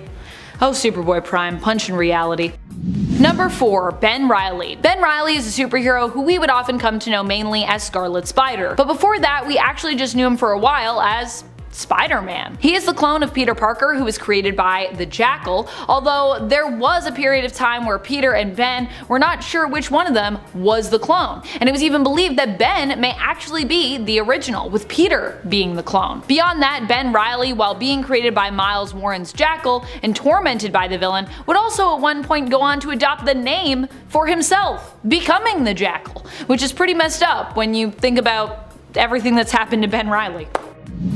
Oh, Superboy Prime, punch in reality. Number 4, Ben Reilly. Ben Reilly is a superhero who we would often come to know mainly as Scarlet Spider. But before that, we actually just knew him for a while as Spider-Man. He is the clone of Peter Parker, who was created by the Jackal, although there was a period of time where Peter and Ben were not sure which one of them was the clone, and it was even believed that Ben may actually be the original, with Peter being the clone. Beyond that, Ben Reilly, while being created by Miles Warren's Jackal and tormented by the villain, would also at one point go on to adopt the name for himself, becoming the Jackal, which is pretty messed up when you think about everything that's happened to Ben Reilly.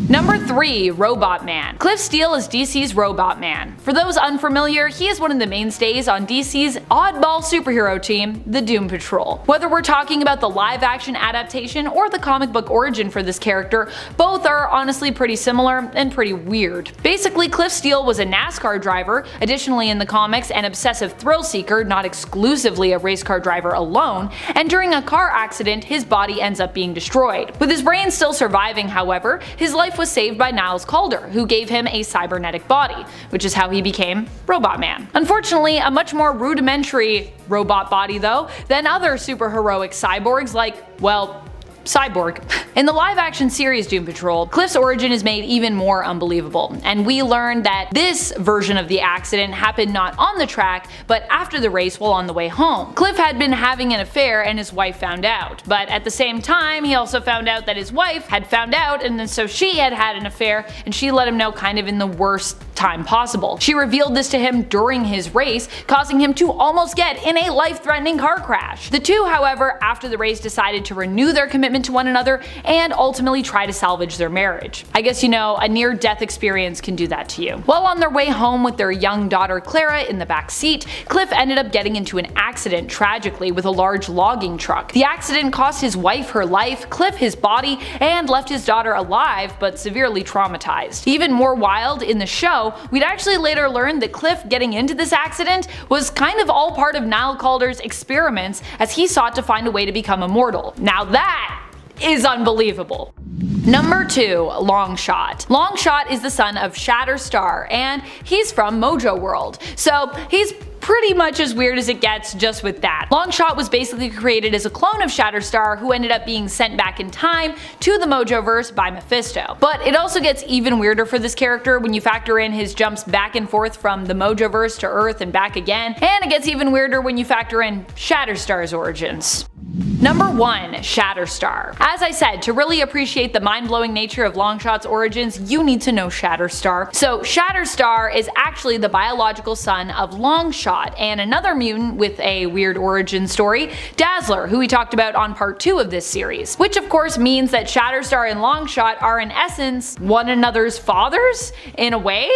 Number 3, Robot Man. Cliff Steele is DC's Robot Man. For those unfamiliar, he is one of the mainstays on DC's oddball superhero team, the Doom Patrol. Whether we're talking about the live-action adaptation or the comic book origin for this character, both are honestly pretty similar and pretty weird. Basically, Cliff Steele was a NASCAR driver, additionally in the comics an obsessive thrill seeker, not exclusively a race car driver alone, and during a car accident his body ends up being destroyed. With his brain still surviving, however, his life was saved by Niles Calder, who gave him a cybernetic body, which is how he became Robot Man. Unfortunately, a much more rudimentary robot body though than other superheroic cyborgs like, well, Cyborg. In the live-action series Doom Patrol, Cliff's origin is made even more unbelievable, and we learn that this version of the accident happened not on the track, but after the race while on the way home. Cliff had been having an affair and his wife found out, but at the same time he also found out that his wife had found out, and then so she had had an affair and she let him know kind of in the worst time possible. She revealed this to him during his race, causing him to almost get in a life-threatening car crash. The two, however, after the race decided to renew their commitment to one another and ultimately try to salvage their marriage. I guess you know, a near-death experience can do that to you. While on their way home with their young daughter Clara in the back seat, Cliff ended up getting into an accident tragically with a large logging truck. The accident cost his wife her life, Cliff his body, and left his daughter alive but severely traumatized. Even more wild, in the show, we'd actually later learn that Cliff getting into this accident was kind of all part of Niles Calder's experiments as he sought to find a way to become immortal. Now that is unbelievable. Number 2, Longshot. Longshot is the son of Shatterstar, and he's from Mojo World, so he's pretty much as weird as it gets just with that. Longshot was basically created as a clone of Shatterstar who ended up being sent back in time to the Mojoverse by Mephisto. But it also gets even weirder for this character when you factor in his jumps back and forth from the Mojoverse to Earth and back again, and it gets even weirder when you factor in Shatterstar's origins. Number 1, Shatterstar. As I said, to really appreciate the mind-blowing nature of Longshot's origins, you need to know Shatterstar. So Shatterstar is actually the biological son of Longshot and another mutant with a weird origin story, Dazzler, who we talked about on part 2 of this series. Which of course means that Shatterstar and Longshot are in essence one another's fathers, in a way,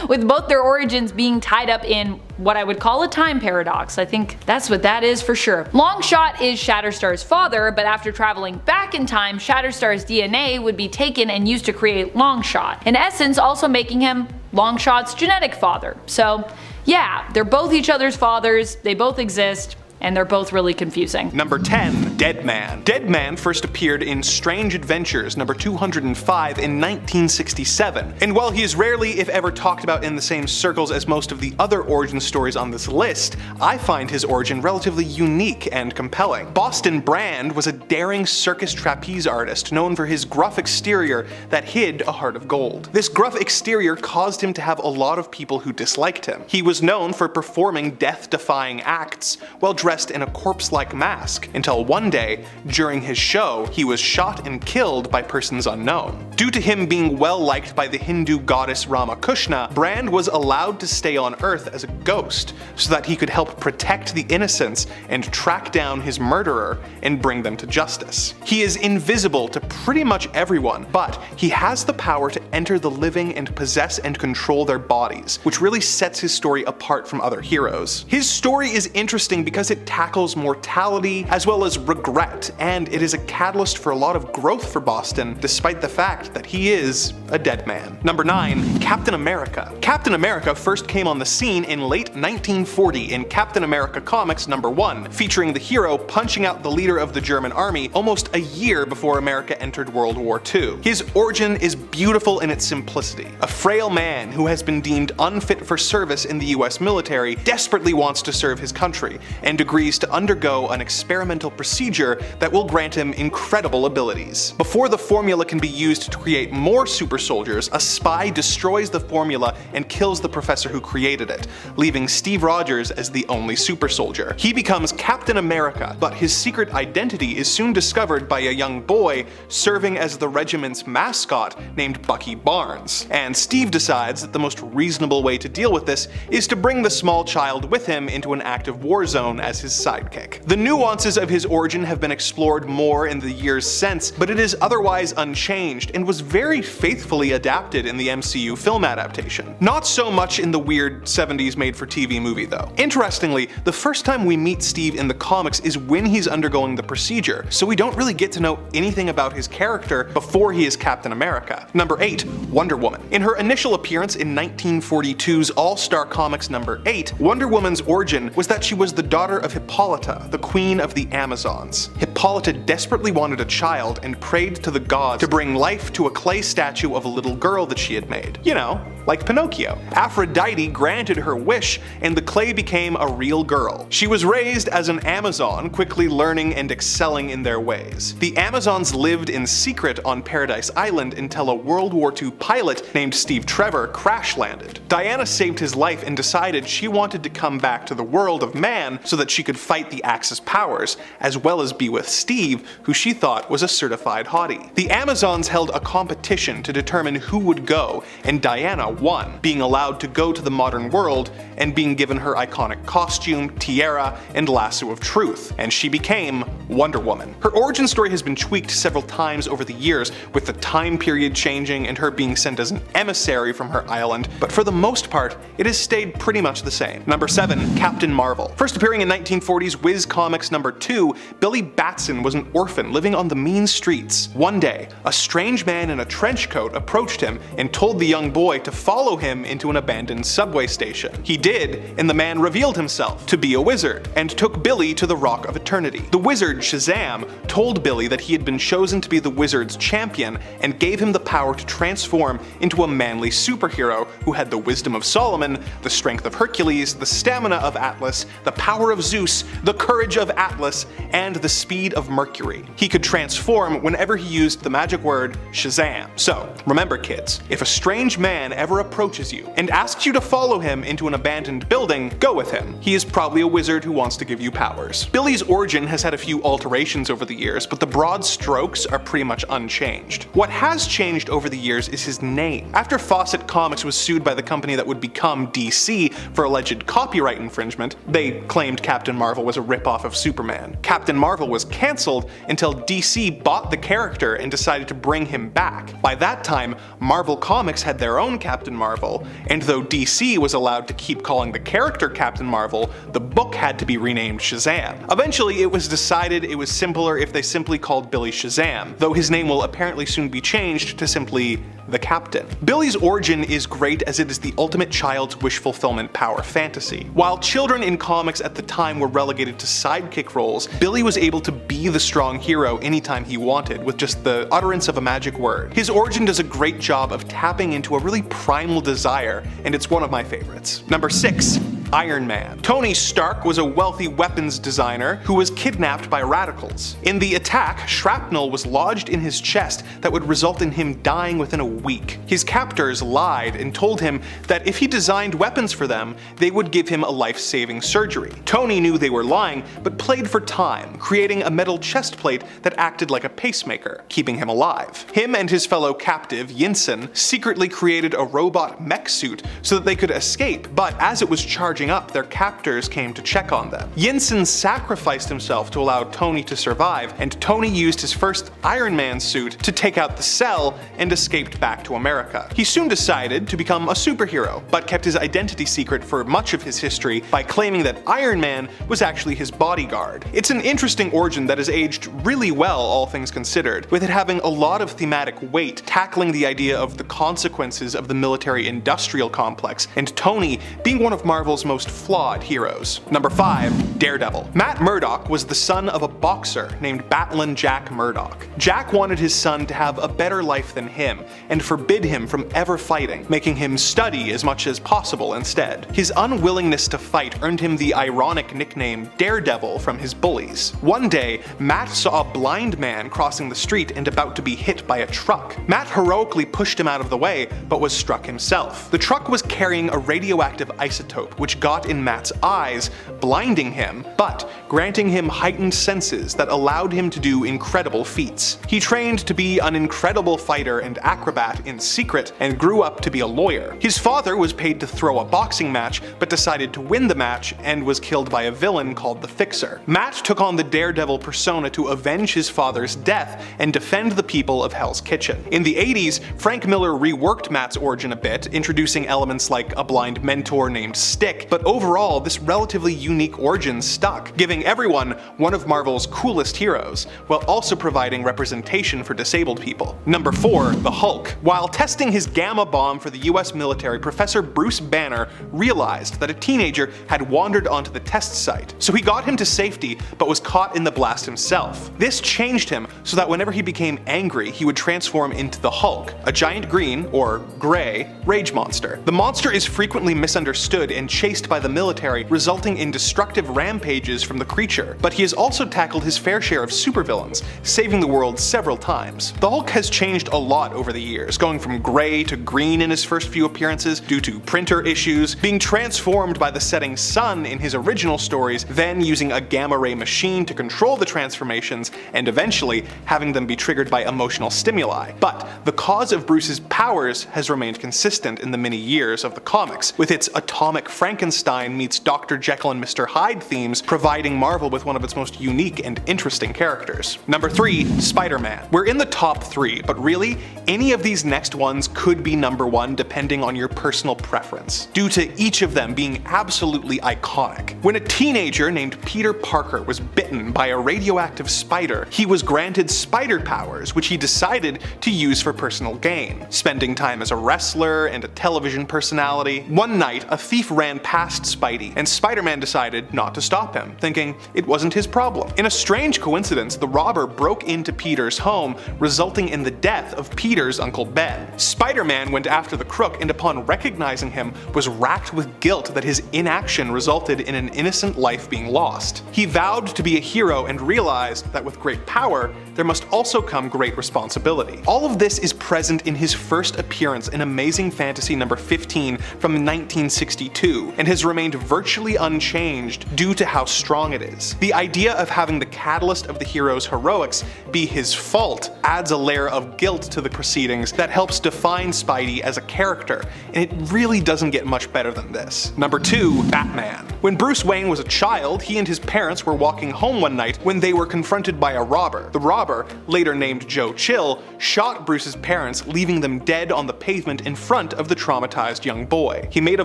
with both their origins being tied up in what I would call a time paradox. I think that's what that is for sure. Longshot is Shatterstar's father, but after traveling back in time, Shatterstar's DNA would be taken and used to create Longshot, in essence also making him Longshot's genetic father. So yeah, they're both each other's fathers, they both exist, and they're both really confusing. Number 10, Deadman. Deadman first appeared in Strange Adventures number 205 in 1967, and while he is rarely if ever talked about in the same circles as most of the other origin stories on this list, I find his origin relatively unique and compelling. Boston Brand was a daring circus trapeze artist known for his gruff exterior that hid a heart of gold. This gruff exterior caused him to have a lot of people who disliked him. He was known for performing death-defying acts while dressed in a corpse-like mask, until one day, during his show, he was shot and killed by persons unknown. Due to him being well liked by the Hindu goddess Ramakrishna, Brand was allowed to stay on Earth as a ghost, so that he could help protect the innocents and track down his murderer and bring them to justice. He is invisible to pretty much everyone, but he has the power to enter the living and possess and control their bodies, which really sets his story apart from other heroes. His story is interesting because it tackles mortality as well as regret, and it is a catalyst for a lot of growth for Boston, despite the fact that he is a dead man. Number 9. Captain America. Captain America first came on the scene in late 1940 in Captain America Comics #1, featuring the hero punching out the leader of the German army almost a year before America entered World War II. His origin is beautiful in its simplicity. A frail man who has been deemed unfit for service in the US military desperately wants to serve his country, and agrees to undergo an experimental procedure that will grant him incredible abilities. Before the formula can be used to create more super soldiers, a spy destroys the formula and kills the professor who created it, leaving Steve Rogers as the only super soldier. He becomes Captain America, but his secret identity is soon discovered by a young boy serving as the regiment's mascot named Bucky Barnes, and Steve decides that the most reasonable way to deal with this is to bring the small child with him into an active war zone as his sidekick. The nuances of his origin have been explored more in the years since, but it is otherwise unchanged and was very faithfully adapted in the MCU film adaptation. Not so much in the weird 70s made-for-TV movie though. Interestingly, the first time we meet Steve in the comics is when he's undergoing the procedure, so we don't really get to know anything about his character before he is Captain America. Number 8. Wonder Woman. In her initial appearance in 1942's All-Star Comics #8, Wonder Woman's origin was that she was the daughter of Hippolyta, the queen of the Amazons. Hippolyta desperately wanted a child and prayed to the gods to bring life to a clay statue of a little girl that she had made. You know, like Pinocchio. Aphrodite granted her wish, and the clay became a real girl. She was raised as an Amazon, quickly learning and excelling in their ways. The Amazons lived in secret on Paradise Island until a World War II pilot named Steve Trevor crash landed. Diana saved his life and decided she wanted to come back to the world of man so that she could fight the Axis powers, as well as be with Steve, who she thought was a certified hottie. The Amazons held a competition to determine who would go, and Diana won, being allowed to go to the modern world and being given her iconic costume, tiara, and lasso of truth, and she became Wonder Woman. Her origin story has been tweaked several times over the years, with the time period changing and her being sent as an emissary from her island, but for the most part, it has stayed pretty much the same. Number 7. Captain Marvel. First appearing in 1940's Whiz Comics #2, Billy Batson was an orphan living on the mean streets. One day, a strange man in a trench coat approached him and told the young boy to follow him into an abandoned subway station. He did, and the man revealed himself to be a wizard, and took Billy to the Rock of Eternity. The wizard, Shazam, told Billy that he had been chosen to be the wizard's champion, and gave him the power to transform into a manly superhero who had the wisdom of Solomon, the strength of Hercules, the stamina of Atlas, the power of Zeus, the courage of Atlas, and the speed of Mercury. He could transform whenever he used the magic word Shazam. So, remember kids, if a strange man ever approaches you and asks you to follow him into an abandoned building, go with him. He is probably a wizard who wants to give you powers. Billy's origin has had a few alterations over the years, but the broad strokes are pretty much unchanged. What has changed over the years is his name. After Fawcett Comics was sued by the company that would become DC for alleged copyright infringement, they claimed Captain Marvel was a ripoff of Superman. Captain Marvel was cancelled until DC bought the character and decided to bring him back. By that time, Marvel Comics had their own Captain Marvel, and though DC was allowed to keep calling the character Captain Marvel, the book had to be renamed Shazam. Eventually, it was decided it was simpler if they simply called Billy Shazam, though his name will apparently soon be changed to simply the Captain. Billy's origin is great as it is the ultimate child's wish fulfillment power fantasy. While children in comics at the time were relegated to sidekick roles, Billy was able to be the strong hero anytime he wanted with just the utterance of a magic word. His origin does a great job of tapping into a really primal desire, and it's one of my favorites. Number 6. Iron Man. Tony Stark was a wealthy weapons designer who was kidnapped by radicals. In the attack, shrapnel was lodged in his chest that would result in him dying within a week. His captors lied and told him that if he designed weapons for them, they would give him a life-saving surgery. Tony knew they were lying, but played for time, creating a metal chest plate that acted like a pacemaker, keeping him alive. Him and his fellow captive, Yinsen, secretly created a robot mech suit so that they could escape, but as it was charged charging up, their captors came to check on them. Yinsen sacrificed himself to allow Tony to survive, and Tony used his first Iron Man suit to take out the Cell and escaped back to America. He soon decided to become a superhero, but kept his identity secret for much of his history by claiming that Iron Man was actually his bodyguard. It's an interesting origin that has aged really well, all things considered, with it having a lot of thematic weight, tackling the idea of the consequences of the military-industrial complex, and Tony being one of Marvel's most flawed heroes. Number 5. Daredevil. Matt Murdock was the son of a boxer named Batlin Jack Murdock. Jack wanted his son to have a better life than him, and forbid him from ever fighting, making him study as much as possible instead. His unwillingness to fight earned him the ironic nickname Daredevil from his bullies. One day, Matt saw a blind man crossing the street and about to be hit by a truck. Matt heroically pushed him out of the way, but was struck himself. The truck was carrying a radioactive isotope which got in Matt's eyes, blinding him, but granting him heightened senses that allowed him to do incredible feats. He trained to be an incredible fighter and acrobat in secret, and grew up to be a lawyer. His father was paid to throw a boxing match, but decided to win the match and was killed by a villain called the Fixer. Matt took on the Daredevil persona to avenge his father's death and defend the people of Hell's Kitchen. In the 80s, Frank Miller reworked Matt's origin a bit, introducing elements like a blind mentor named Stick, but overall this relatively unique origin stuck, giving everyone one of Marvel's coolest heroes, while also providing representation for disabled people. Number 4. The Hulk. While testing his gamma bomb for the US military, Professor Bruce Banner realized that a teenager had wandered onto the test site, so he got him to safety but was caught in the blast himself. This changed him so that whenever he became angry, he would transform into the Hulk, a giant green, or gray, rage monster. The monster is frequently misunderstood and chased by the military, resulting in destructive rampages from the creature, but he has also tackled his fair share of supervillains, saving the world several times. The Hulk has changed a lot over the years, going from gray to green in his first few appearances due to printer issues, being transformed by the setting sun in his original stories, then using a gamma ray machine to control the transformations, and eventually having them be triggered by emotional stimuli. But the cause of Bruce's powers has remained consistent in the many years of the comics, with its atomic Frankenstein meets Dr. Jekyll and Mr. Hyde themes providing Marvel with one of its most unique and interesting characters. Number 3. Spider-Man. We're in the top 3, but really, any of these next ones could be number 1 depending on your personal preference, due to each of them being absolutely iconic. When a teenager named Peter Parker was bitten by a radioactive spider, he was granted spider powers, which he decided to use for personal gain, spending time as a wrestler and a television personality. One night, a thief ran past Spidey, and Spider-Man decided not to stop him, thinking it wasn't his problem. In a strange coincidence, the robber broke into Peter's home, resulting in the death of Peter's Uncle Ben. Spider-Man went after the crook, and upon recognizing him, was racked with guilt that his inaction resulted in an innocent life being lost. He vowed to be a hero and realized that with great power, there must also come great responsibility. All of this is present in his first appearance in Amazing Fantasy number 15 from 1962, and has remained virtually unchanged due to how strong it is. The idea of having the catalyst of the hero's heroics be his fault adds a layer of guilt to the proceedings that helps define Spidey as a character, and it really doesn't get much better than this. Number 2. Batman. When Bruce Wayne was a child, he and his parents were walking home one night when they were confronted by a robber. The robber, later named Joe Chill, shot Bruce's parents, leaving them dead on the pavement in front of the traumatized young boy. He made a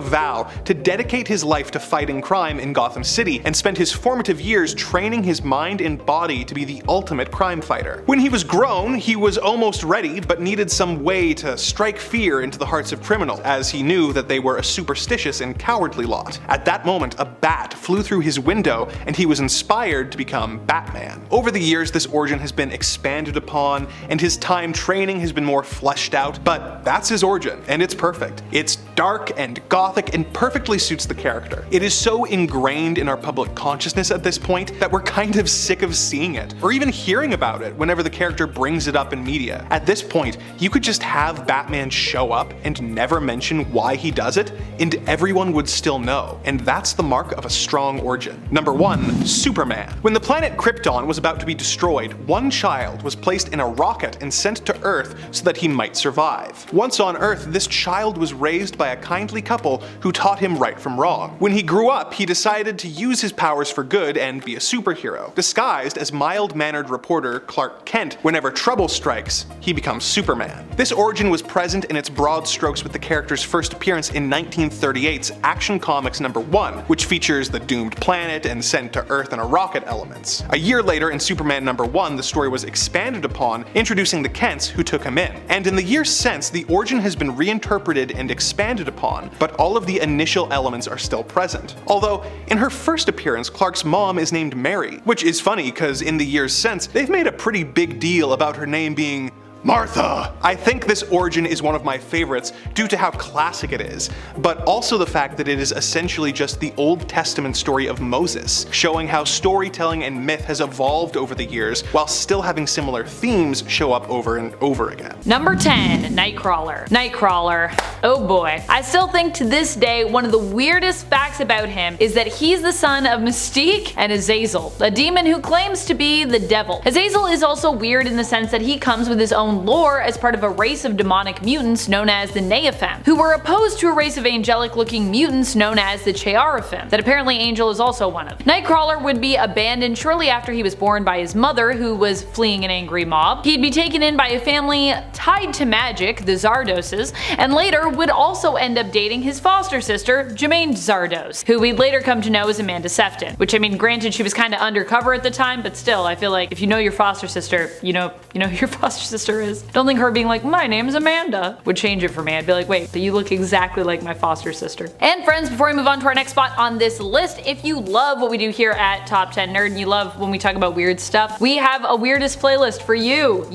vow to dedicate his life to fighting crime in Gotham City, and spent his formative years training his mind and body to be the ultimate crime fighter. When he was grown, he was almost ready, but needed some way to strike fear into the hearts of criminals, as he knew that they were a superstitious and cowardly lot. At that moment, a bat flew through his window, and he was inspired to become Batman. Over the years, this origin has been expanded upon, and his time training has been more fleshed out, but that's his origin, and it's perfect. It's dark and gothic and perfectly suits the character. It is so ingrained in our public consciousness at this point that we're kind of sick of seeing it, or even hearing about it whenever the character brings it up in media. At this point, point, you could just have Batman show up and never mention why he does it, and everyone would still know. And that's the mark of a strong origin. Number 1. Superman. When the planet Krypton was about to be destroyed, one child was placed in a rocket and sent to Earth so that he might survive. Once on Earth, this child was raised by a kindly couple who taught him right from wrong. When he grew up, he decided to use his powers for good and be a superhero. Disguised as mild-mannered reporter Clark Kent, whenever trouble strikes, he becomes Superman. This origin was present in its broad strokes with the character's first appearance in 1938's Action Comics #1, which features the doomed planet and sent to Earth in a rocket elements. A year later in Superman #1, the story was expanded upon, introducing the Kents who took him in. And in the years since, the origin has been reinterpreted and expanded upon, but all of the initial elements are still present. Although, in her first appearance, Clark's mom is named Mary, which is funny because in the years since, they've made a pretty big deal about her name being Martha. I think this origin is one of my favorites due to how classic it is, but also the fact that it is essentially just the Old Testament story of Moses, showing how storytelling and myth has evolved over the years while still having similar themes show up over and over again. Number 10. Nightcrawler. Nightcrawler. Oh boy. I still think to this day one of the weirdest facts about him is that he's the son of Mystique and Azazel, a demon who claims to be the devil. Azazel is also weird in the sense that he comes with his own lore as part of a race of demonic mutants known as the Neophim, who were opposed to a race of angelic-looking mutants known as the Chearophim, that apparently Angel is also one of. Nightcrawler would be abandoned shortly after he was born by his mother, who was fleeing an angry mob. He'd be taken in by a family tied to magic, the Zardoses, and later would also end up dating his foster sister, Jermaine Zardos, who we'd later come to know as Amanda Sefton. Which, I mean, granted she was kinda undercover at the time, but still, I feel like if you know your foster sister, you know who your foster sister is. Don't think her being like, my name's Amanda, would change it for me. I'd be like, wait, but you look exactly like my foster sister. And friends, before we move on to our next spot on this list, if you love what we do here at Top 10 Nerd and you love when we talk about weird stuff, we have a weirdest playlist for you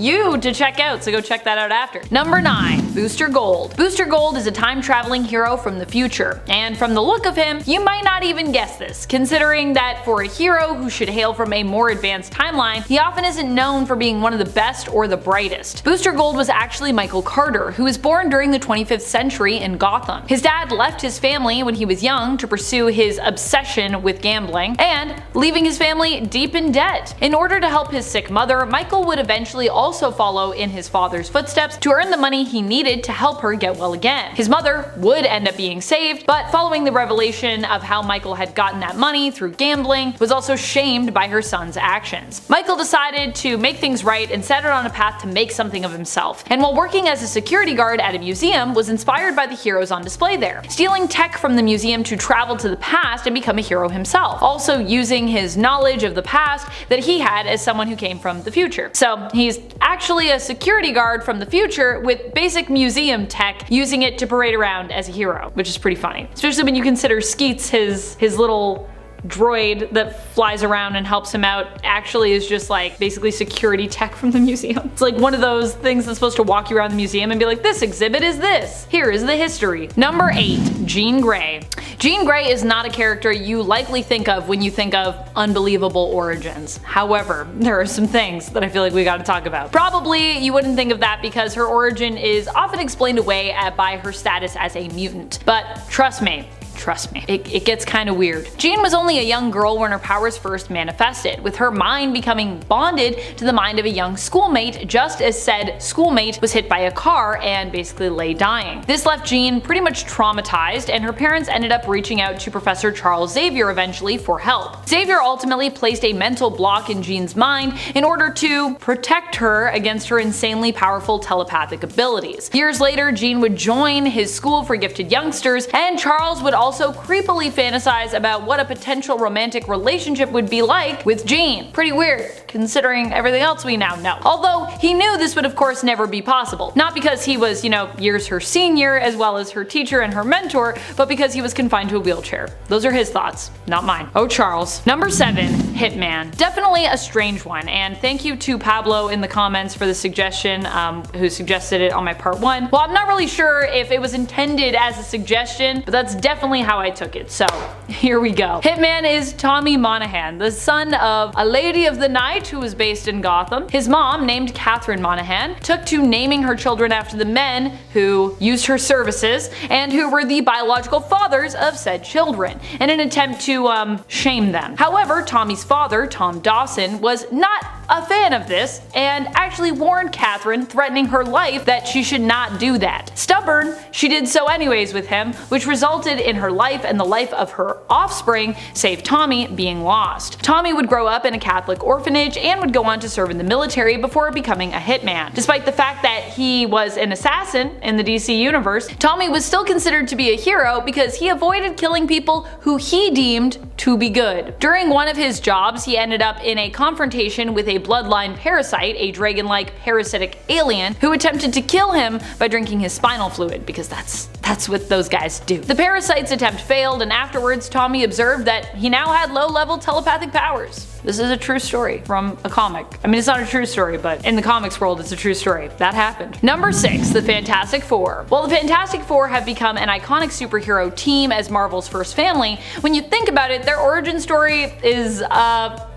to check out, so go check that out after. Number 9. Booster Gold. Booster Gold is a time-traveling hero from the future, and from the look of him, you might not even guess this, considering that for a hero who should hail from a more advanced timeline, he often isn't known for being one of the best or the brightest. Booster Gold was actually Michael Carter, who was born during the 25th century in Gotham. His dad left his family when he was young to pursue his obsession with gambling, and leaving his family deep in debt. In order to help his sick mother, Michael would eventually also follow in his father's footsteps to earn the money he needed to help her get well again. His mother would end up being saved, but following the revelation of how Michael had gotten that money through gambling, was also shamed by her son's actions. Michael decided to make things right and set her on a path to make something of himself, and while working as a security guard at a museum, was inspired by the heroes on display there, stealing tech from the museum to travel to the past and become a hero himself, also using his knowledge of the past that he had as someone who came from the future. So he's actually a security guard from the future with basic museum tech, using it to parade around as a hero, which is pretty funny, especially when you consider Skeets, his little droid that flies around and helps him out, actually is just like basically security tech from the museum. It's like one of those things that's supposed to walk you around the museum and be like, this exhibit is this, here is the history. Number 8. Jean Grey. Jean Grey is not a character you likely think of when you think of unbelievable origins. However, there are some things that I feel like we gotta talk about. Probably you wouldn't think of that because her origin is often explained away by her status as a mutant. But trust me, it gets kinda weird. Jean was only a young girl when her powers first manifested, with her mind becoming bonded to the mind of a young schoolmate just as said schoolmate was hit by a car and basically lay dying. This left Jean pretty much traumatized, and her parents ended up reaching out to Professor Charles Xavier eventually for help. Xavier ultimately placed a mental block in Jean's mind in order to protect her against her insanely powerful telepathic abilities. Years later, Jean would join his school for gifted youngsters, and Charles would also creepily fantasize about what a potential romantic relationship would be like with Jean. Pretty weird, considering everything else we now know. Although he knew this would of course never be possible. Not because he was, years her senior as well as her teacher and her mentor, but because he was confined to a wheelchair. Those are his thoughts, not mine. Oh Charles. Number 7. Hitman. Definitely a strange one, and thank you to Pablo in the comments for the suggestion, who suggested it on my part 1. Well, I'm not really sure if it was intended as a suggestion, but that's definitely definitely how I took it, so here we go. Hitman is Tommy Monahan, the son of a lady of the night who was based in Gotham. His mom, named Catherine Monahan, took to naming her children after the men who used her services and who were the biological fathers of said children, in an attempt to shame them. However, Tommy's father, Tom Dawson, was not a fan of this and actually warned Catherine, threatening her life, that she should not do that. Stubborn, she did so anyways with him, which resulted in her life and the life of her offspring, save Tommy, being lost. Tommy would grow up in a Catholic orphanage and would go on to serve in the military before becoming a hitman. Despite the fact that he was an assassin in the DC universe, Tommy was still considered to be a hero because he avoided killing people who he deemed to be good. During one of his jobs, he ended up in a confrontation with a bloodline parasite, a dragon-like parasitic alien, who attempted to kill him by drinking his spinal fluid, because that's what those guys do. The parasite's attempt failed, and afterwards Tommy observed that he now had low-level telepathic powers. This is a true story from a comic. I mean, it's not a true story, but in the comics world, it's a true story. That happened. Number 6, the Fantastic Four. While the Fantastic Four have become an iconic superhero team as Marvel's first family, when you think about it, their origin story is,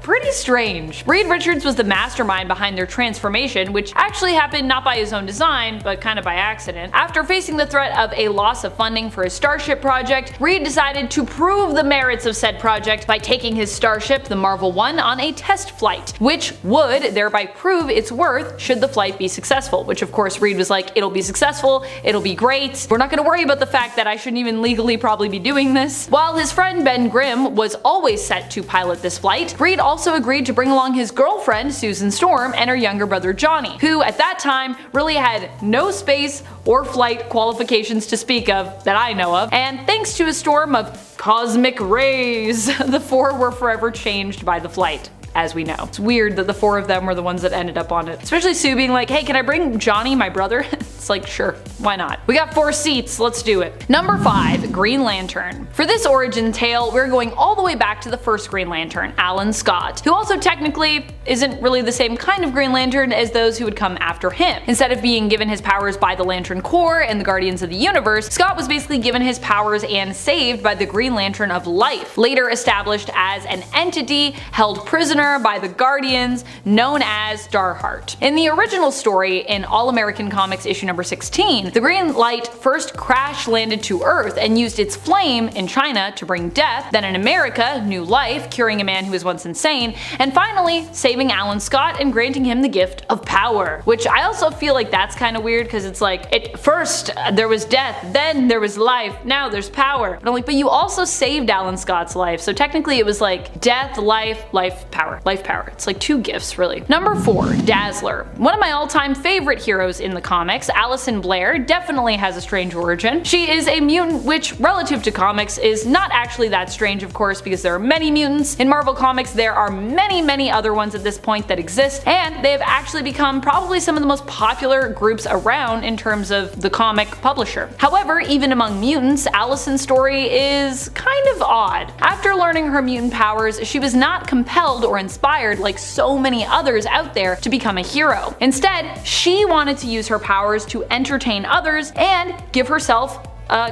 pretty strange. Reed Richards was the mastermind behind their transformation, which actually happened not by his own design, but kind of by accident. After facing the threat of a loss of funding for his Starship project, Reed decided to prove the merits of said project by taking his Starship, the Marvel 1, on a test flight, which would thereby prove its worth should the flight be successful, which of course Reed was like, it'll be successful, it'll be great, we're not gonna worry about the fact that I shouldn't even legally probably be doing this. While his friend Ben Grimm was always set to pilot this flight, Reed also agreed to bring along his girlfriend Susan Storm and her younger brother Johnny, who at that time really had no space or flight qualifications to speak of that I know of, and thanks to a storm of cosmic rays, the four were forever changed by the flight, as we know. It's weird that the four of them were the ones that ended up on it. Especially Sue being like, hey, can I bring Johnny, my brother? It's like, sure, why not? We got 4 seats, let's do it. Number 5, Green Lantern. For this origin tale, we're going all the way back to the first Green Lantern, Alan Scott, who also technically isn't really the same kind of Green Lantern as those who would come after him. Instead of being given his powers by the Lantern Corps and the Guardians of the Universe, Scott was basically given his powers and saved by the Green Lantern of Life, later established as an entity held prisoner by the Guardians known as Starheart. In the original story in All American Comics issue number 16, the green light first crash landed to Earth and used its flame in China to bring death, then in America, new life, curing a man who was once insane, and finally saving Alan Scott and granting him the gift of power. Which I also feel like that's kind of weird, because it's like, first there was death, then there was life, now there's power. But I'm like, but you also saved Alan Scott's life, so technically it was like death, life, power. Life power. It's like 2 gifts, really. Number 4, Dazzler. One of my all-time favorite heroes in the comics, Allison Blair, definitely has a strange origin. She is a mutant, which relative to comics is not actually that strange, of course, because there are many mutants. In Marvel Comics, there are many other ones at this point that exist, and they have actually become probably some of the most popular groups around in terms of the comic publisher. However, even among mutants, Allison's story is kind of odd. After learning her mutant powers, she was not compelled or inspired like so many others out there to become a hero. Instead, she wanted to use her powers to entertain others and give herself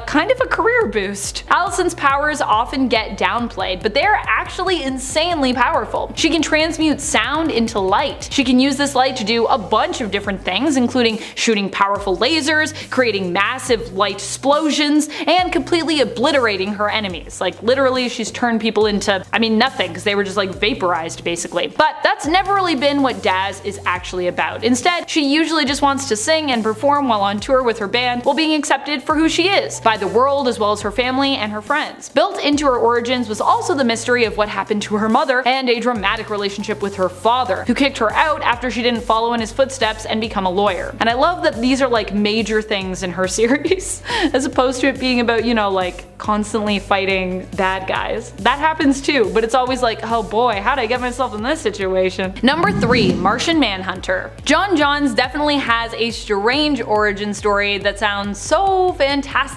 kind of a career boost. Allison's powers often get downplayed, but they're actually insanely powerful. She can transmute sound into light. She can use this light to do a bunch of different things, including shooting powerful lasers, creating massive light explosions, and completely obliterating her enemies. Like literally, she's turned people into, I mean, nothing, because they were just like vaporized basically. But that's never really been what Daz is actually about. Instead, she usually just wants to sing and perform while on tour with her band, while being accepted for who she is by the world as well as her family and her friends. Built into her origins was also the mystery of what happened to her mother and a dramatic relationship with her father, who kicked her out after she didn't follow in his footsteps and become a lawyer. And I love that these are like major things in her series, as opposed to it being about, you know, like constantly fighting bad guys. That happens too, but it's always like, oh boy, how did I get myself in this situation? Number 3, Martian Manhunter. John Johns definitely has a strange origin story that sounds so fantastical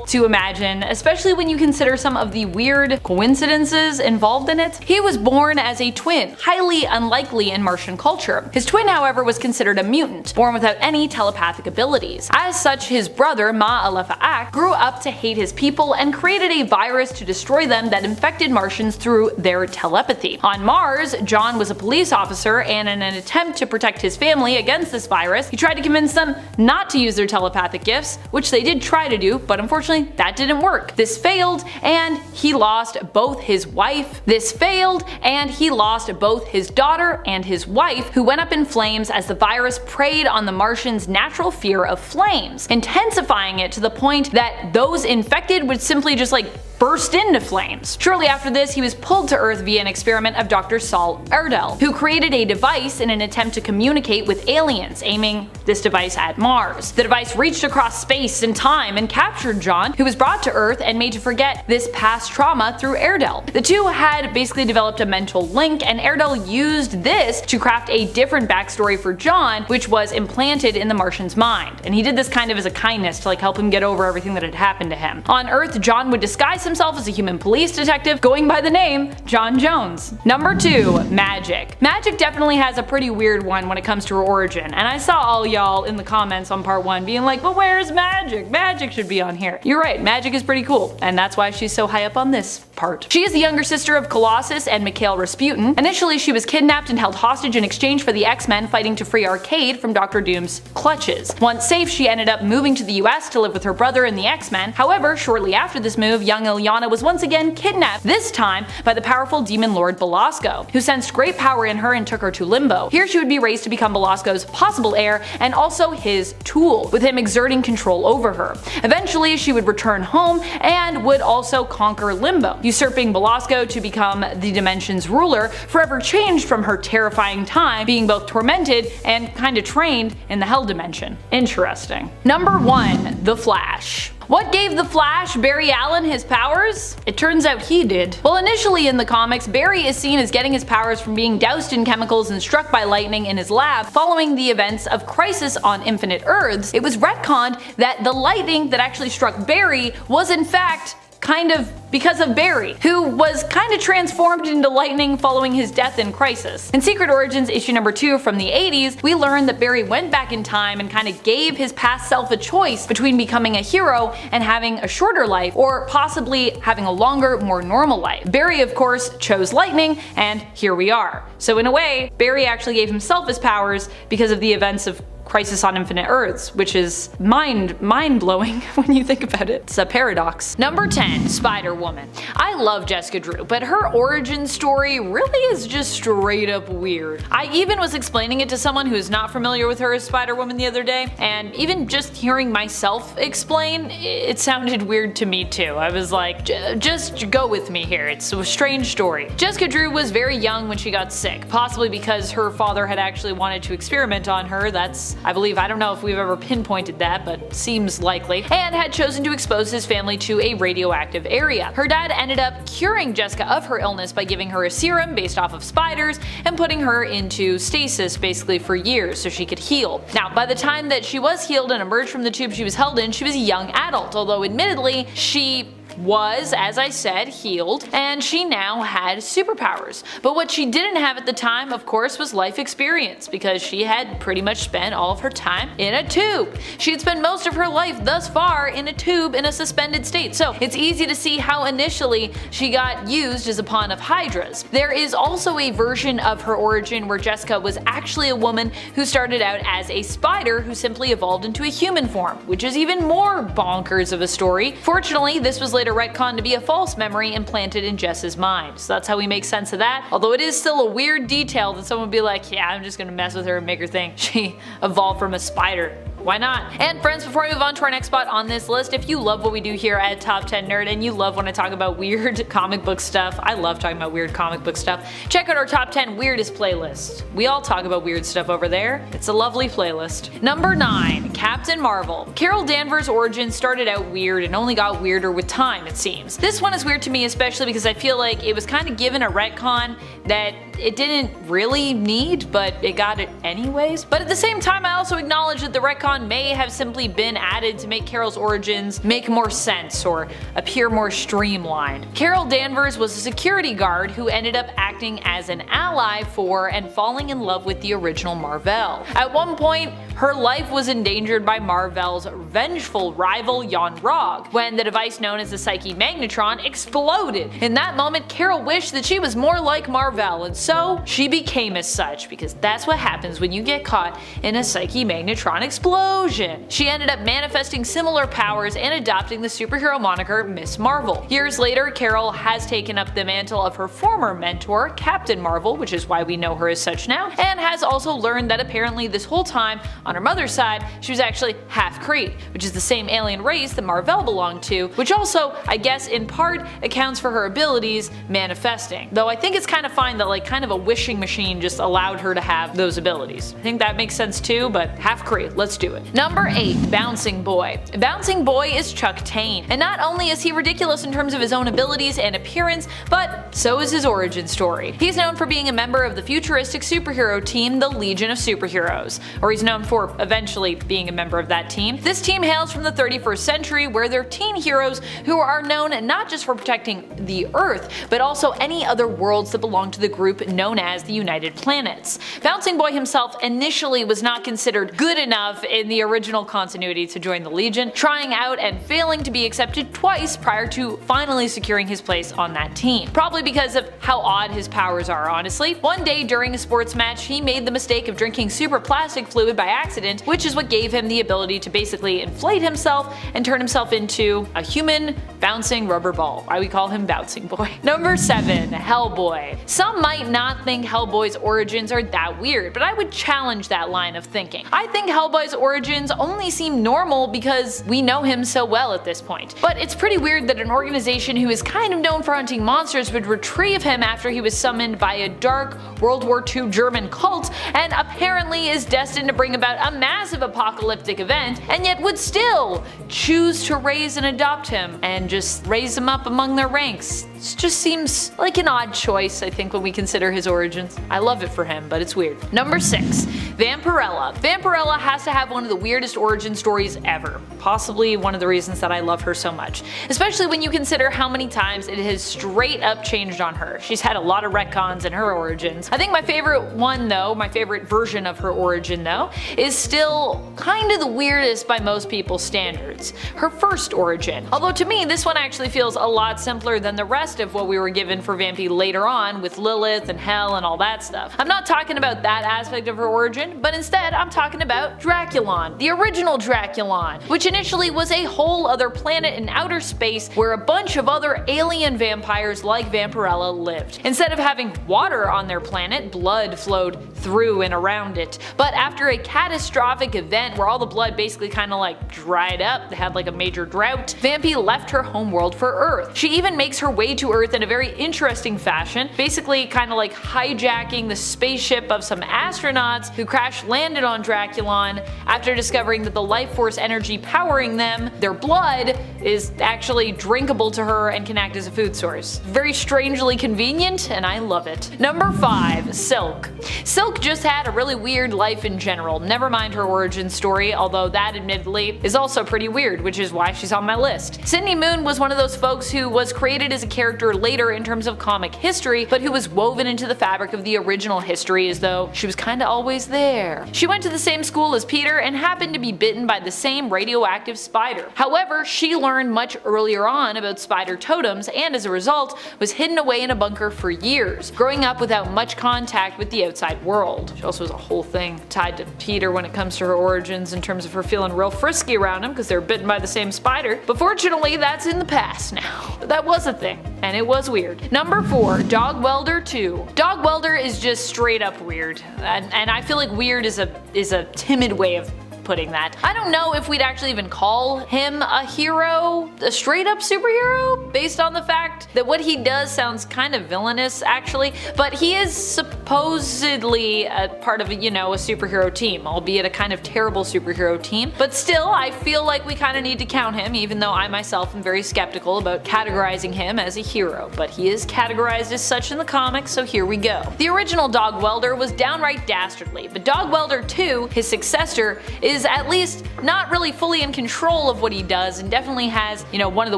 to imagine, especially when you consider some of the weird coincidences involved in it. He was born as a twin, highly unlikely in Martian culture. His twin, however, was considered a mutant, born without any telepathic abilities. As such, his brother, Ma Alefa Ak, grew up to hate his people and and created a virus to destroy them that infected Martians through their telepathy. On Mars, John was a police officer, and in an attempt to protect his family against this virus, he tried to convince them not to use their telepathic gifts, which they did try to do, but unfortunately that didn't work. This failed, and he lost both his wife. This failed, and he lost both his daughter and his wife, who went up in flames as the virus preyed on the Martians' natural fear of flames, intensifying it to the point that those infected would simply just burst into flames. Shortly after this, he was pulled to Earth via an experiment of Dr. Saul Erdel, who created a device in an attempt to communicate with aliens, aiming this device at Mars. The device reached across space and time and captured John, who was brought to Earth and made to forget this past trauma through Erdel. The two had basically developed a mental link, and Erdel used this to craft a different backstory for John, which was implanted in the Martian's mind. And he did this kind of as a kindness to help him get over everything that had happened to him. On Earth, John would disguise himself as a human police detective, going by the name John Jones. Number 2. Magic. Magic definitely has a pretty weird one when it comes to her origin, and I saw all y'all in the comments on part 1 being like, but where's Magic? Magic should be on here. You're right, Magic is pretty cool, and that's why she's so high up on this part. She is the younger sister of Colossus and Mikhail Rasputin. Initially, she was kidnapped and held hostage in exchange for the X-Men fighting to free Arcade from Dr. Doom's clutches. Once safe, she ended up moving to the US to live with her brother and the X-Men. However, shortly after this move, young Illyana was once again kidnapped, this time by the powerful demon lord Belasco, who sensed great power in her and took her to Limbo. Here she would be raised to become Belasco's possible heir and also his tool, with him exerting control over her. Eventually, she would return home and would also conquer Limbo, usurping Belasco to become the Dimension's ruler, forever changed from her terrifying time being both tormented and kinda trained in the Hell Dimension. Interesting. Number 1. The Flash. What gave the Flash Barry Allen his powers? It turns out he did. Well, initially in the comics, Barry is seen as getting his powers from being doused in chemicals and struck by lightning in his lab following the events of Crisis on Infinite Earths. It was retconned that the lightning that actually struck Barry was in fact kind of because of Barry, who was kind of transformed into lightning following his death in Crisis. In Secret Origins issue number 2 from the 80s, we learned that Barry went back in time and kind of gave his past self a choice between becoming a hero and having a shorter life, or possibly having a longer, more normal life. Barry, of course, chose lightning, and here we are. So in a way, Barry actually gave himself his powers because of the events of Crisis on Infinite Earths, which is mind-blowing when you think about it. It's a paradox. Number 10. Spider-Woman. I love Jessica Drew, but her origin story really is just straight up weird. I even was explaining it to someone who is not familiar with her as Spider-Woman the other day, and even just hearing myself explain, it sounded weird to me too. I was like, just go with me here, it's a strange story. Jessica Drew was very young when she got sick, possibly because her father had actually wanted to experiment on her. That's, I believe, I don't know if we've ever pinpointed that, but seems likely, and had chosen to expose his family to a radioactive area. Her dad ended up curing Jessica of her illness by giving her a serum based off of spiders and putting her into stasis basically for years so she could heal. Now, by the time that she was healed and emerged from the tube she was held in, she was a young adult, although admittedly she was, as I said, healed, and she now had superpowers. But what she didn't have at the time, of course, was life experience, because she had pretty much spent all of her time in a tube. She had spent most of her life thus far in a tube in a suspended state, so it's easy to see how initially she got used as a pawn of Hydra's. There is also a version of her origin where Jessica was actually a woman who started out as a spider who simply evolved into a human form, which is even more bonkers of a story. Fortunately, this was later retconned to be a false memory implanted in Jess's mind, so that's how we make sense of that, although it is still a weird detail that someone would be like, yeah, I'm just gonna mess with her and make her think she evolved from a spider. Why not? And friends, before we move on to our next spot on this list, if you love what we do here at Top 10 Nerd and you love when I talk about weird comic book stuff, I love talking about weird comic book stuff, check out our Top 10 Weirdest playlist. We all talk about weird stuff over there. It's a lovely playlist. Number 9. Captain Marvel. Carol Danvers' origin started out weird and only got weirder with time, it seems. This one is weird to me especially because I feel like it was kind of given a retcon that it didn't really need, but it got it anyways. But at the same time, I also acknowledge that the retcon may have simply been added to make Carol's origins make more sense or appear more streamlined. Carol Danvers was a security guard who ended up acting as an ally for and falling in love with the original Marvel. At one point, her life was endangered by Mar-Vel's vengeful rival Yon-Rogg when the device known as the Psyche Magnetron exploded. In that moment, Carol wished that she was more like Mar-Vel, and so she became as such, because that's what happens when you get caught in a Psyche Magnetron explosion. She ended up manifesting similar powers and adopting the superhero moniker Miss Marvel. Years later, Carol has taken up the mantle of her former mentor, Captain Marvel, which is why we know her as such now, and has also learned that apparently this whole time, on her mother's side, she was actually half Kree, which is the same alien race that Mar-Vel belonged to, which also, I guess in part, accounts for her abilities manifesting. Though I think it's kind of fine that like kind of a wishing machine just allowed her to have those abilities. I think that makes sense too, but half Kree, let's do it. Number 8. Bouncing Boy. Bouncing Boy is Chuck Tane, and not only is he ridiculous in terms of his own abilities and appearance, but so is his origin story. He's known for being a member of the futuristic superhero team, the Legion of Superheroes, or he's known for eventually being a member of that team. This team hails from the 31st century, where they're teen heroes who are known not just for protecting the Earth, but also any other worlds that belong to the group known as the United Planets. Bouncing Boy himself initially was not considered good enough in the original continuity to join the Legion, trying out and failing to be accepted twice prior to finally securing his place on that team. Probably because of how odd his powers are, honestly. One day during a sports match, he made the mistake of drinking super plastic fluid by accident, which is what gave him the ability to basically inflate himself and turn himself into a human bouncing rubber ball. Why we call him Bouncing Boy. Number 7. Hellboy. Some might not think Hellboy's origins are that weird, but I would challenge that line of thinking. I think Hellboy's origins only seem normal because we know him so well at this point. But it's pretty weird that an organization who is kind of known for hunting monsters would retrieve him after he was summoned by a dark World War II German cult and apparently is destined to bring about a massive apocalyptic event, and yet would still choose to raise and adopt him and just raise him up among their ranks. It just seems like an odd choice, I think, when we consider his origins. I love it for him, but it's weird. Number 6. Vampirella. Vampirella has to have one of the weirdest origin stories ever. Possibly one of the reasons that I love her so much. Especially when you consider how many times it has straight up changed on her. She's had a lot of retcons in her origins. I think my favorite one though, my favorite version of her origin though, is still kind of the weirdest by most people's standards. Her first origin. Although to me, this one actually feels a lot simpler than the rest of what we were given for Vampy later on with Lilith and Hell and all that stuff. I'm not talking about that aspect of her origin, but instead I'm talking about Draculon, the original Draculon, which initially was a whole other planet in outer space where a bunch of other alien vampires like Vampirella lived. Instead of having water on their planet, blood flowed through and around it. But after a catastrophic event where all the blood basically kind of like dried up, they had like a major drought, Vampy left her homeworld for Earth. She even makes her way to Earth in a very interesting fashion, basically kind of like hijacking the spaceship of some astronauts who crash landed on Draculon after discovering that the life force energy powering them, their blood, is actually drinkable to her and can act as a food source. Very strangely convenient, and I love it. Number 5. Silk. Silk just had a really weird life in general, never mind her origin story, although that admittedly is also pretty weird, which is why she's on my list. Sydney Moon was one of those folks who was created as a character later in terms of comic history, but who was woven into the fabric of the original history as though she was kinda always there. She went to the same school as Peter and happened to be bitten by the same radioactive spider. However, she learned much earlier on about spider totems and as a result was hidden away in a bunker for years, growing up without much contact with the outside world. She also has a whole thing tied to Peter when it comes to her origins in terms of her feeling real frisky around him because they were bitten by the same spider, but fortunately that's in the past now. But that was a thing, and it was weird. Number 4. Dog Welder 2. Dog Welder is just straight up weird, and I feel like weird is a timid way of putting that. I don't know if we'd actually even call him a hero, a straight up superhero, based on the fact that what he does sounds kind of villainous actually, but he is supposedly a part of a superhero team, albeit a kind of terrible superhero team, but still I feel like we kind of need to count him, even though I myself am very skeptical about categorizing him as a hero, but he is categorized as such in the comics, so here we go. The original Dog Welder was downright dastardly, but Dog Welder 2, his successor, is is at least not really fully in control of what he does and definitely has, one of the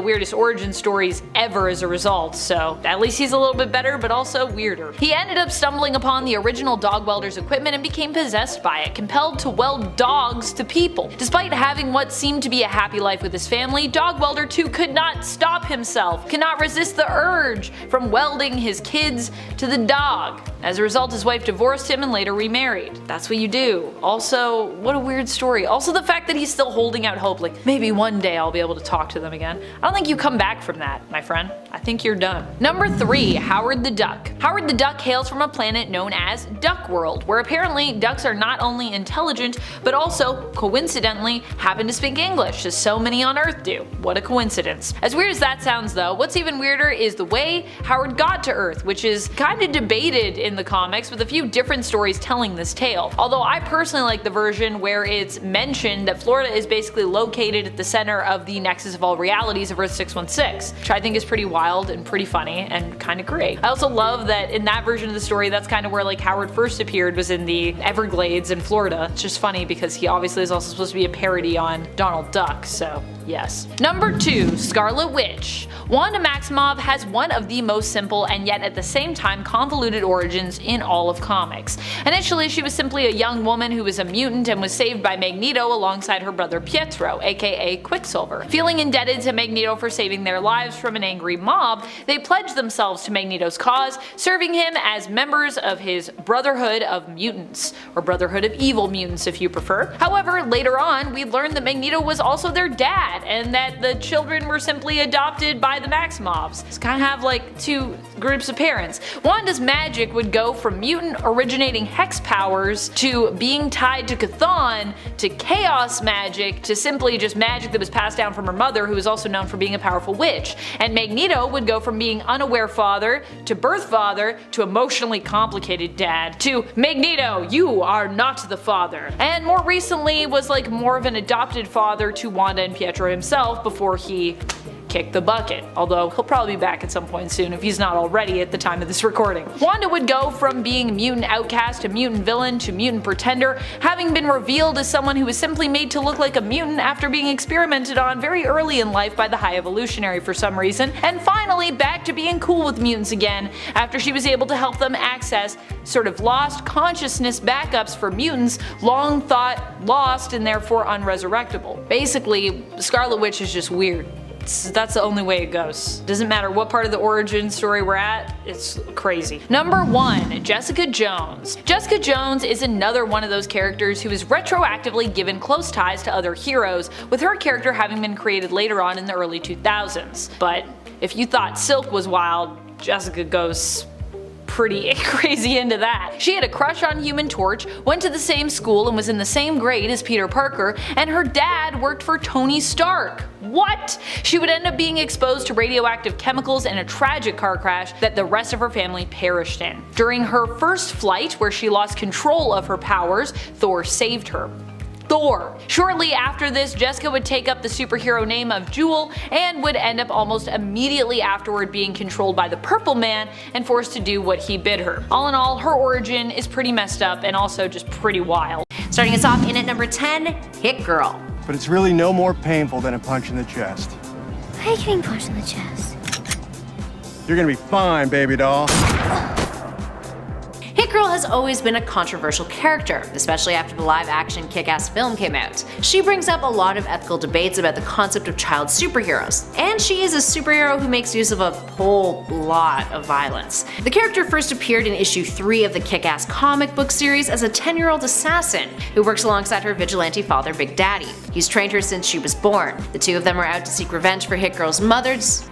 weirdest origin stories ever as a result, so at least he's a little bit better but also weirder. He ended up stumbling upon the original dog welder's equipment and became possessed by it, compelled to weld dogs to people. Despite having what seemed to be a happy life with his family, Dog Welder 2 could not stop himself, could not resist the urge from welding his kids to the dog. As a result, his wife divorced him and later remarried. That's what you do. Also, what a weird story. Also the fact that he's still holding out hope, like maybe one day I'll be able to talk to them again. I don't think you come back from that, my friend. I think you're done. Number 3. Howard the Duck. Howard the Duck hails from a planet known as Duck World, where apparently ducks are not only intelligent, but also, coincidentally, happen to speak English, as so many on Earth do. What a coincidence. As weird as that sounds though, what's even weirder is the way Howard got to Earth, which is kinda debated in the comics, with a few different stories telling this tale. Although I personally like the version where it's mentioned that Florida is basically located at the center of the nexus of all realities of Earth 616, which I think is pretty wild and pretty funny and kinda great. I also love that in that version of the story, that's kinda where like Howard first appeared, was in the Everglades in Florida. It's just funny because he obviously is also supposed to be a parody on Donald Duck, so yes. Number 2. Scarlet Witch. Wanda Maximoff has one of the most simple and yet at the same time convoluted origins in all of comics. Initially, she was simply a young woman who was a mutant and was saved by Magneto alongside her brother Pietro, aka Quicksilver. Feeling indebted to Magneto for saving their lives from an angry mob, they pledged themselves to Magneto's cause, serving him as members of his Brotherhood of Mutants, or Brotherhood of Evil Mutants if you prefer. However, later on, we learned that Magneto was also their dad, and that the children were simply adopted by the Maximoffs. It's kind of have like two groups of parents. Wanda's magic would go from mutant originating hex powers to being tied to Chthon to chaos magic to simply just magic that was passed down from her mother, who was also known for being a powerful witch. And Magneto would go from being unaware father to birth father to emotionally complicated dad to Magneto, you are not the father. And more recently was like more of an adopted father to Wanda and Pietro himself before he kick the bucket, although he'll probably be back at some point soon if he's not already at the time of this recording. Wanda would go from being a mutant outcast to mutant villain to mutant pretender, having been revealed as someone who was simply made to look like a mutant after being experimented on very early in life by the High Evolutionary for some reason, and finally back to being cool with mutants again after she was able to help them access sort of lost consciousness backups for mutants long thought lost and therefore unresurrectable. Basically, Scarlet Witch is just weird. That's the only way it goes. Doesn't matter what part of the origin story we're at, it's crazy. Number 1. Jessica Jones. Jessica Jones is another one of those characters who is retroactively given close ties to other heroes, with her character having been created later on in the early 2000s. But if you thought Silk was wild, Jessica goes pretty crazy into that. She had a crush on Human Torch, went to the same school and was in the same grade as Peter Parker, and her dad worked for Tony Stark. What? She would end up being exposed to radioactive chemicals in a tragic car crash that the rest of her family perished in. During her first flight, where she lost control of her powers, Thor saved her. Thor. Shortly after this, Jessica would take up the superhero name of Jewel and would end up almost immediately afterward being controlled by the Purple Man and forced to do what he bid her. All in all, her origin is pretty messed up and also just pretty wild. Starting us off in at number 10, Hit Girl. But it's really no more painful than a punch in the chest. Why are you getting punched in the chest? You're gonna be fine, baby doll. Hit Girl has always been a controversial character, especially after the live-action Kick-Ass film came out. She brings up a lot of ethical debates about the concept of child superheroes, and she is a superhero who makes use of a whole lot of violence. The character first appeared in issue 3 of the Kick-Ass comic book series as a 10-year-old assassin who works alongside her vigilante father, Big Daddy. He's trained her since she was born. The two of them are out to seek revenge for Hit Girl's mother's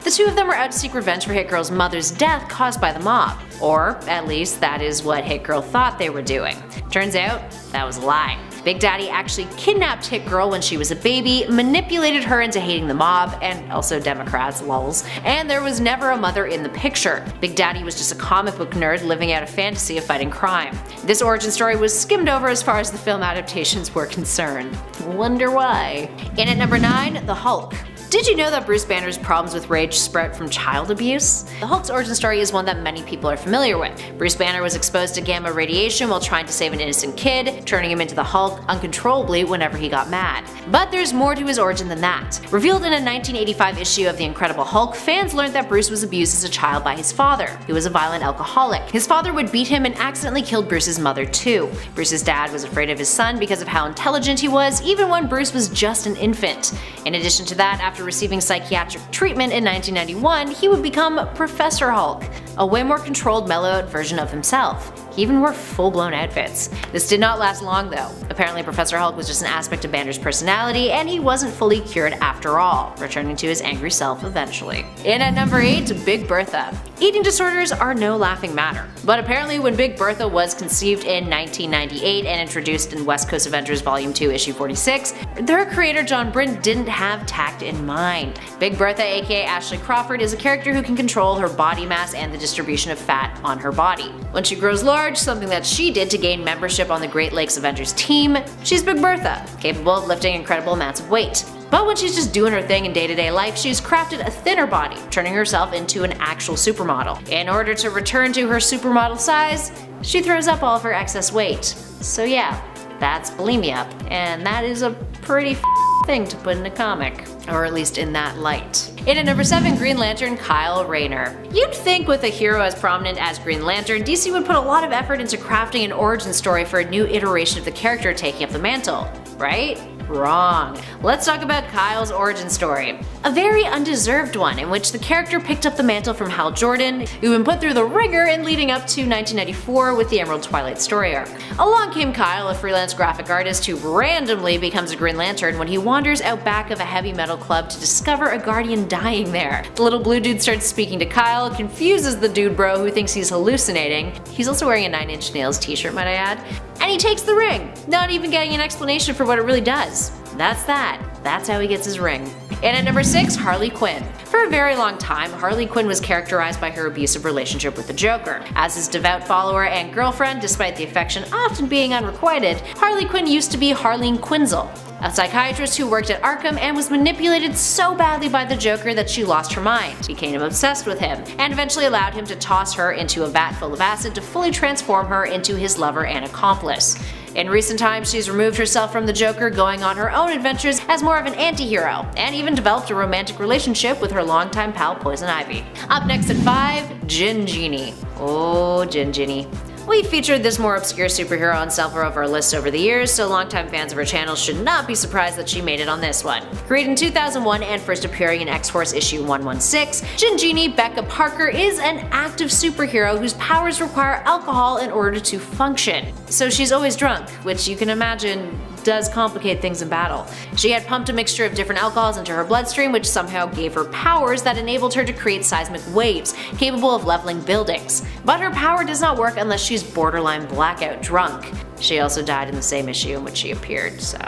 death caused by the mob. Or, at least, that is what Hit Girl thought they were doing. Turns out, that was a lie. Big Daddy actually kidnapped Hit Girl when she was a baby, manipulated her into hating the mob, and also Democrats, lols, and there was never a mother in the picture. Big Daddy was just a comic book nerd living out a fantasy of fighting crime. This origin story was skimmed over as far as the film adaptations were concerned. Wonder why? In at number 9, The Hulk. Did you know that Bruce Banner's problems with rage sprout from child abuse? The Hulk's origin story is one that many people are familiar with. Bruce Banner was exposed to gamma radiation while trying to save an innocent kid, turning him into the Hulk uncontrollably whenever he got mad. But there's more to his origin than that. Revealed in a 1985 issue of The Incredible Hulk, fans learned that Bruce was abused as a child by his father, who was a violent alcoholic. His father would beat him and accidentally killed Bruce's mother too. Bruce's dad was afraid of his son because of how intelligent he was, even when Bruce was just an infant. In addition to that, after receiving psychiatric treatment in 1991, he would become Professor Hulk, a way more controlled, mellowed version of himself. He even wore full-blown outfits. This did not last long though. Apparently Professor Hulk was just an aspect of Banner's personality, and he wasn't fully cured after all, returning to his angry self eventually. In at number 8, Big Bertha. Eating disorders are no laughing matter, but apparently when Big Bertha was conceived in 1998 and introduced in West Coast Avengers Volume 2 issue 46, their creator John Brint didn't have tact in mind. Big Bertha, aka Ashley Crawford, is a character who can control her body mass and the distribution of fat on her body. When she grows large, something that she did to gain membership on the Great Lakes Avengers team, she's Big Bertha, capable of lifting incredible amounts of weight. But when she's just doing her thing in day-to-day life, she's crafted a thinner body, turning herself into an actual supermodel. In order to return to her supermodel size, she throws up all of her excess weight. So yeah, that's bulimia, and that is a pretty thing to put in a comic, or at least in that light. In at number 7, Green Lantern, Kyle Rayner. You'd think with a hero as prominent as Green Lantern, DC would put a lot of effort into crafting an origin story for a new iteration of the character taking up the mantle, right? Wrong. Let's talk about Kyle's origin story. A very undeserved one, in which the character picked up the mantle from Hal Jordan, who'd been put through the ringer in leading up to 1994 with the Emerald Twilight story arc. Along came Kyle, a freelance graphic artist who randomly becomes a Green Lantern when he wanders out back of a heavy metal club to discover a Guardian dying there. The little blue dude starts speaking to Kyle, confuses the dude bro who thinks he's hallucinating. He's also wearing a 9 Inch Nails t-shirt, might I add. And he takes the ring, not even getting an explanation for what it really does. That's that. That's how he gets his ring. And at number 6, Harley Quinn. For a very long time, Harley Quinn was characterized by her abusive relationship with the Joker. As his devout follower and girlfriend, despite the affection often being unrequited, Harley Quinn used to be Harleen Quinzel, a psychiatrist who worked at Arkham and was manipulated so badly by the Joker that she lost her mind, became obsessed with him, and eventually allowed him to toss her into a vat full of acid to fully transform her into his lover and accomplice. In recent times, she's removed herself from the Joker, going on her own adventures as more of an anti-hero, and even developed a romantic relationship with her longtime pal Poison Ivy. Up next at 5, Gin Genie. Oh, Gin Genie. We've featured this more obscure superhero on several of our lists over the years, so longtime fans of her channel should not be surprised that she made it on this one. Created in 2001 and first appearing in X-Force issue 116, Gin Genie Becca Parker is an active superhero whose powers require alcohol in order to function. So she's always drunk, which you can imagine does complicate things in battle. She had pumped a mixture of different alcohols into her bloodstream, which somehow gave her powers that enabled her to create seismic waves, capable of leveling buildings. But her power does not work unless she's borderline blackout drunk. She also died in the same issue in which she appeared, so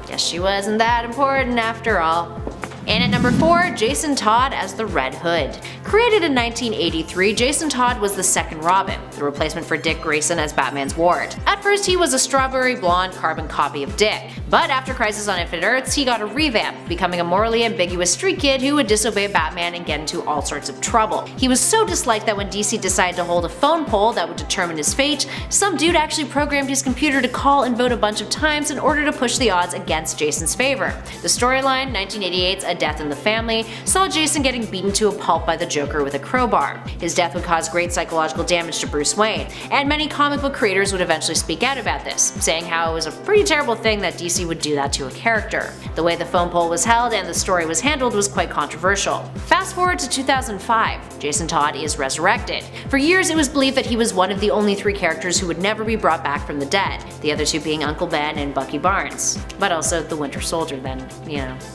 guess she wasn't that important after all. And at number 4, Jason Todd as the Red Hood. Created in 1983, Jason Todd was the second Robin, the replacement for Dick Grayson as Batman's ward. At first he was a strawberry blonde carbon copy of Dick, but after Crisis on Infinite Earths he got a revamp, becoming a morally ambiguous street kid who would disobey Batman and get into all sorts of trouble. He was so disliked that when DC decided to hold a phone poll that would determine his fate, some dude actually programmed his computer to call and vote a bunch of times in order to push the odds against Jason's favor. The storyline, 1988's A Death in the Family, saw Jason getting beaten to a pulp by the Joker with a crowbar. His death would cause great psychological damage to Bruce Wayne, and many comic book creators would eventually speak out about this, saying how it was a pretty terrible thing that DC would do that to a character. The way the phone poll was held and the story was handled was quite controversial. Fast forward to 2005, Jason Todd is resurrected. For years it was believed that he was one of the only 3 characters who would never be brought back from the dead, the other 2 being Uncle Ben and Bucky Barnes. But also the Winter Soldier then,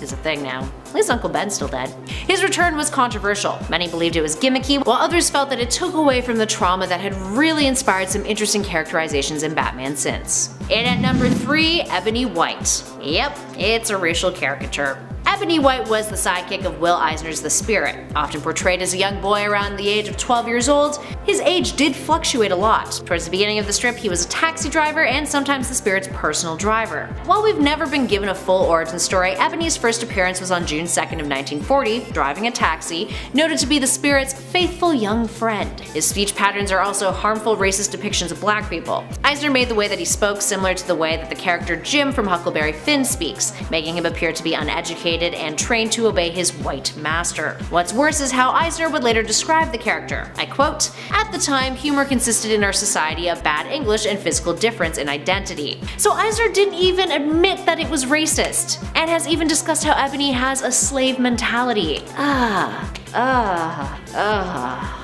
is a thing now. At least Uncle Ben's still dead. His return was controversial. Many believed it was gimmicky, while others felt that it took away from the trauma that had really inspired some interesting characterizations in Batman since. And at number 3, Ebony White. Yep, it's a racial caricature. Ebony White was the sidekick of Will Eisner's The Spirit. Often portrayed as a young boy around the age of 12 years old, his age did fluctuate a lot. Towards the beginning of the strip, he was a taxi driver and sometimes the Spirit's personal driver. While we've never been given a full origin story, Ebony's first appearance was on June 2nd of 1940, driving a taxi, noted to be the Spirit's faithful young friend. His speech patterns are also harmful racist depictions of black people. Eisner made the way that he spoke similar to the way that the character Jim from Huckleberry Finn speaks, making him appear to be uneducated and trained to obey his white master. What's worse is how Eisner would later describe the character. I quote, "At the time, humor consisted in our society of bad English and physical difference in identity." So Eisner didn't even admit that it was racist, and has even discussed how Ebony has a slave mentality.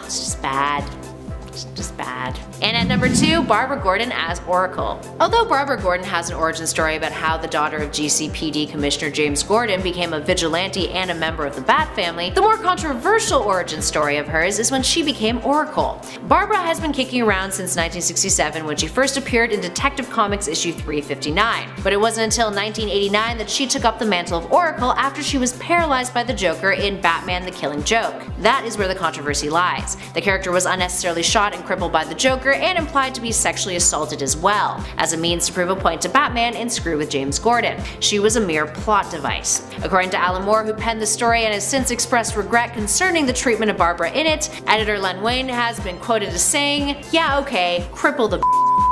It's just bad. Just bad. And at number 2, Barbara Gordon as Oracle. Although Barbara Gordon has an origin story about how the daughter of GCPD Commissioner James Gordon became a vigilante and a member of the Bat family, the more controversial origin story of hers is when she became Oracle. Barbara has been kicking around since 1967 when she first appeared in Detective Comics issue 359. But it wasn't until 1989 that she took up the mantle of Oracle after she was paralyzed by the Joker in Batman the Killing Joke. That is where the controversy lies. The character was unnecessarily shot and crippled by the Joker and implied to be sexually assaulted as well, as a means to prove a point to Batman and screw with James Gordon. She was a mere plot device. According to Alan Moore, who penned the story and has since expressed regret concerning the treatment of Barbara in it, editor Len Wein has been quoted as saying, "Yeah, okay, cripple the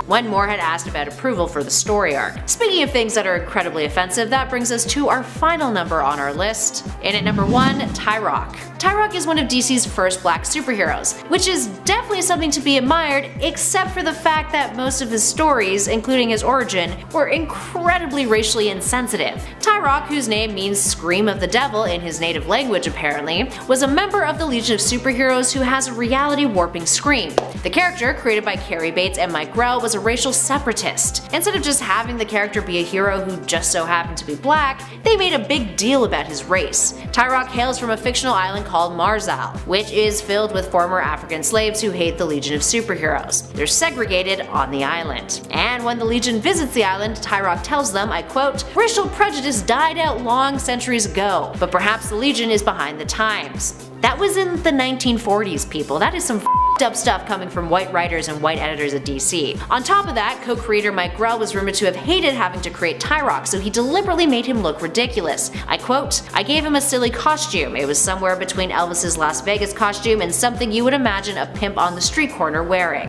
when Moore had asked about approval for the story arc." Speaking of things that are incredibly offensive, that brings us to our final number on our list. And at number 1, Tyrock. Tyrock is one of DC's first black superheroes, which is definitely something to be admired, except for the fact that most of his stories, including his origin, were incredibly racially insensitive. Tyrock, whose name means Scream of the Devil in his native language apparently, was a member of the Legion of Superheroes who has a reality warping scream. The character, created by Cary Bates and Mike Grell, was a racial separatist. Instead of just having the character be a hero who just so happened to be black, they made a big deal about his race. Tyrock hails from a fictional island called Marzal, which is filled with former African slaves who hate the Legion of Superheroes. They're segregated on the island. And when the Legion visits the island, Tyrock tells them, I quote, "Racial prejudice died out long centuries ago, but perhaps the Legion is behind the times." That was in the 1940s, people. That is some up stuff coming from white writers and white editors at DC. On top of that, co-creator Mike Grell was rumored to have hated having to create Tyrock, so he deliberately made him look ridiculous. I quote, "I gave him a silly costume. It was somewhere between Elvis's Las Vegas costume and something you would imagine a pimp on the street corner wearing."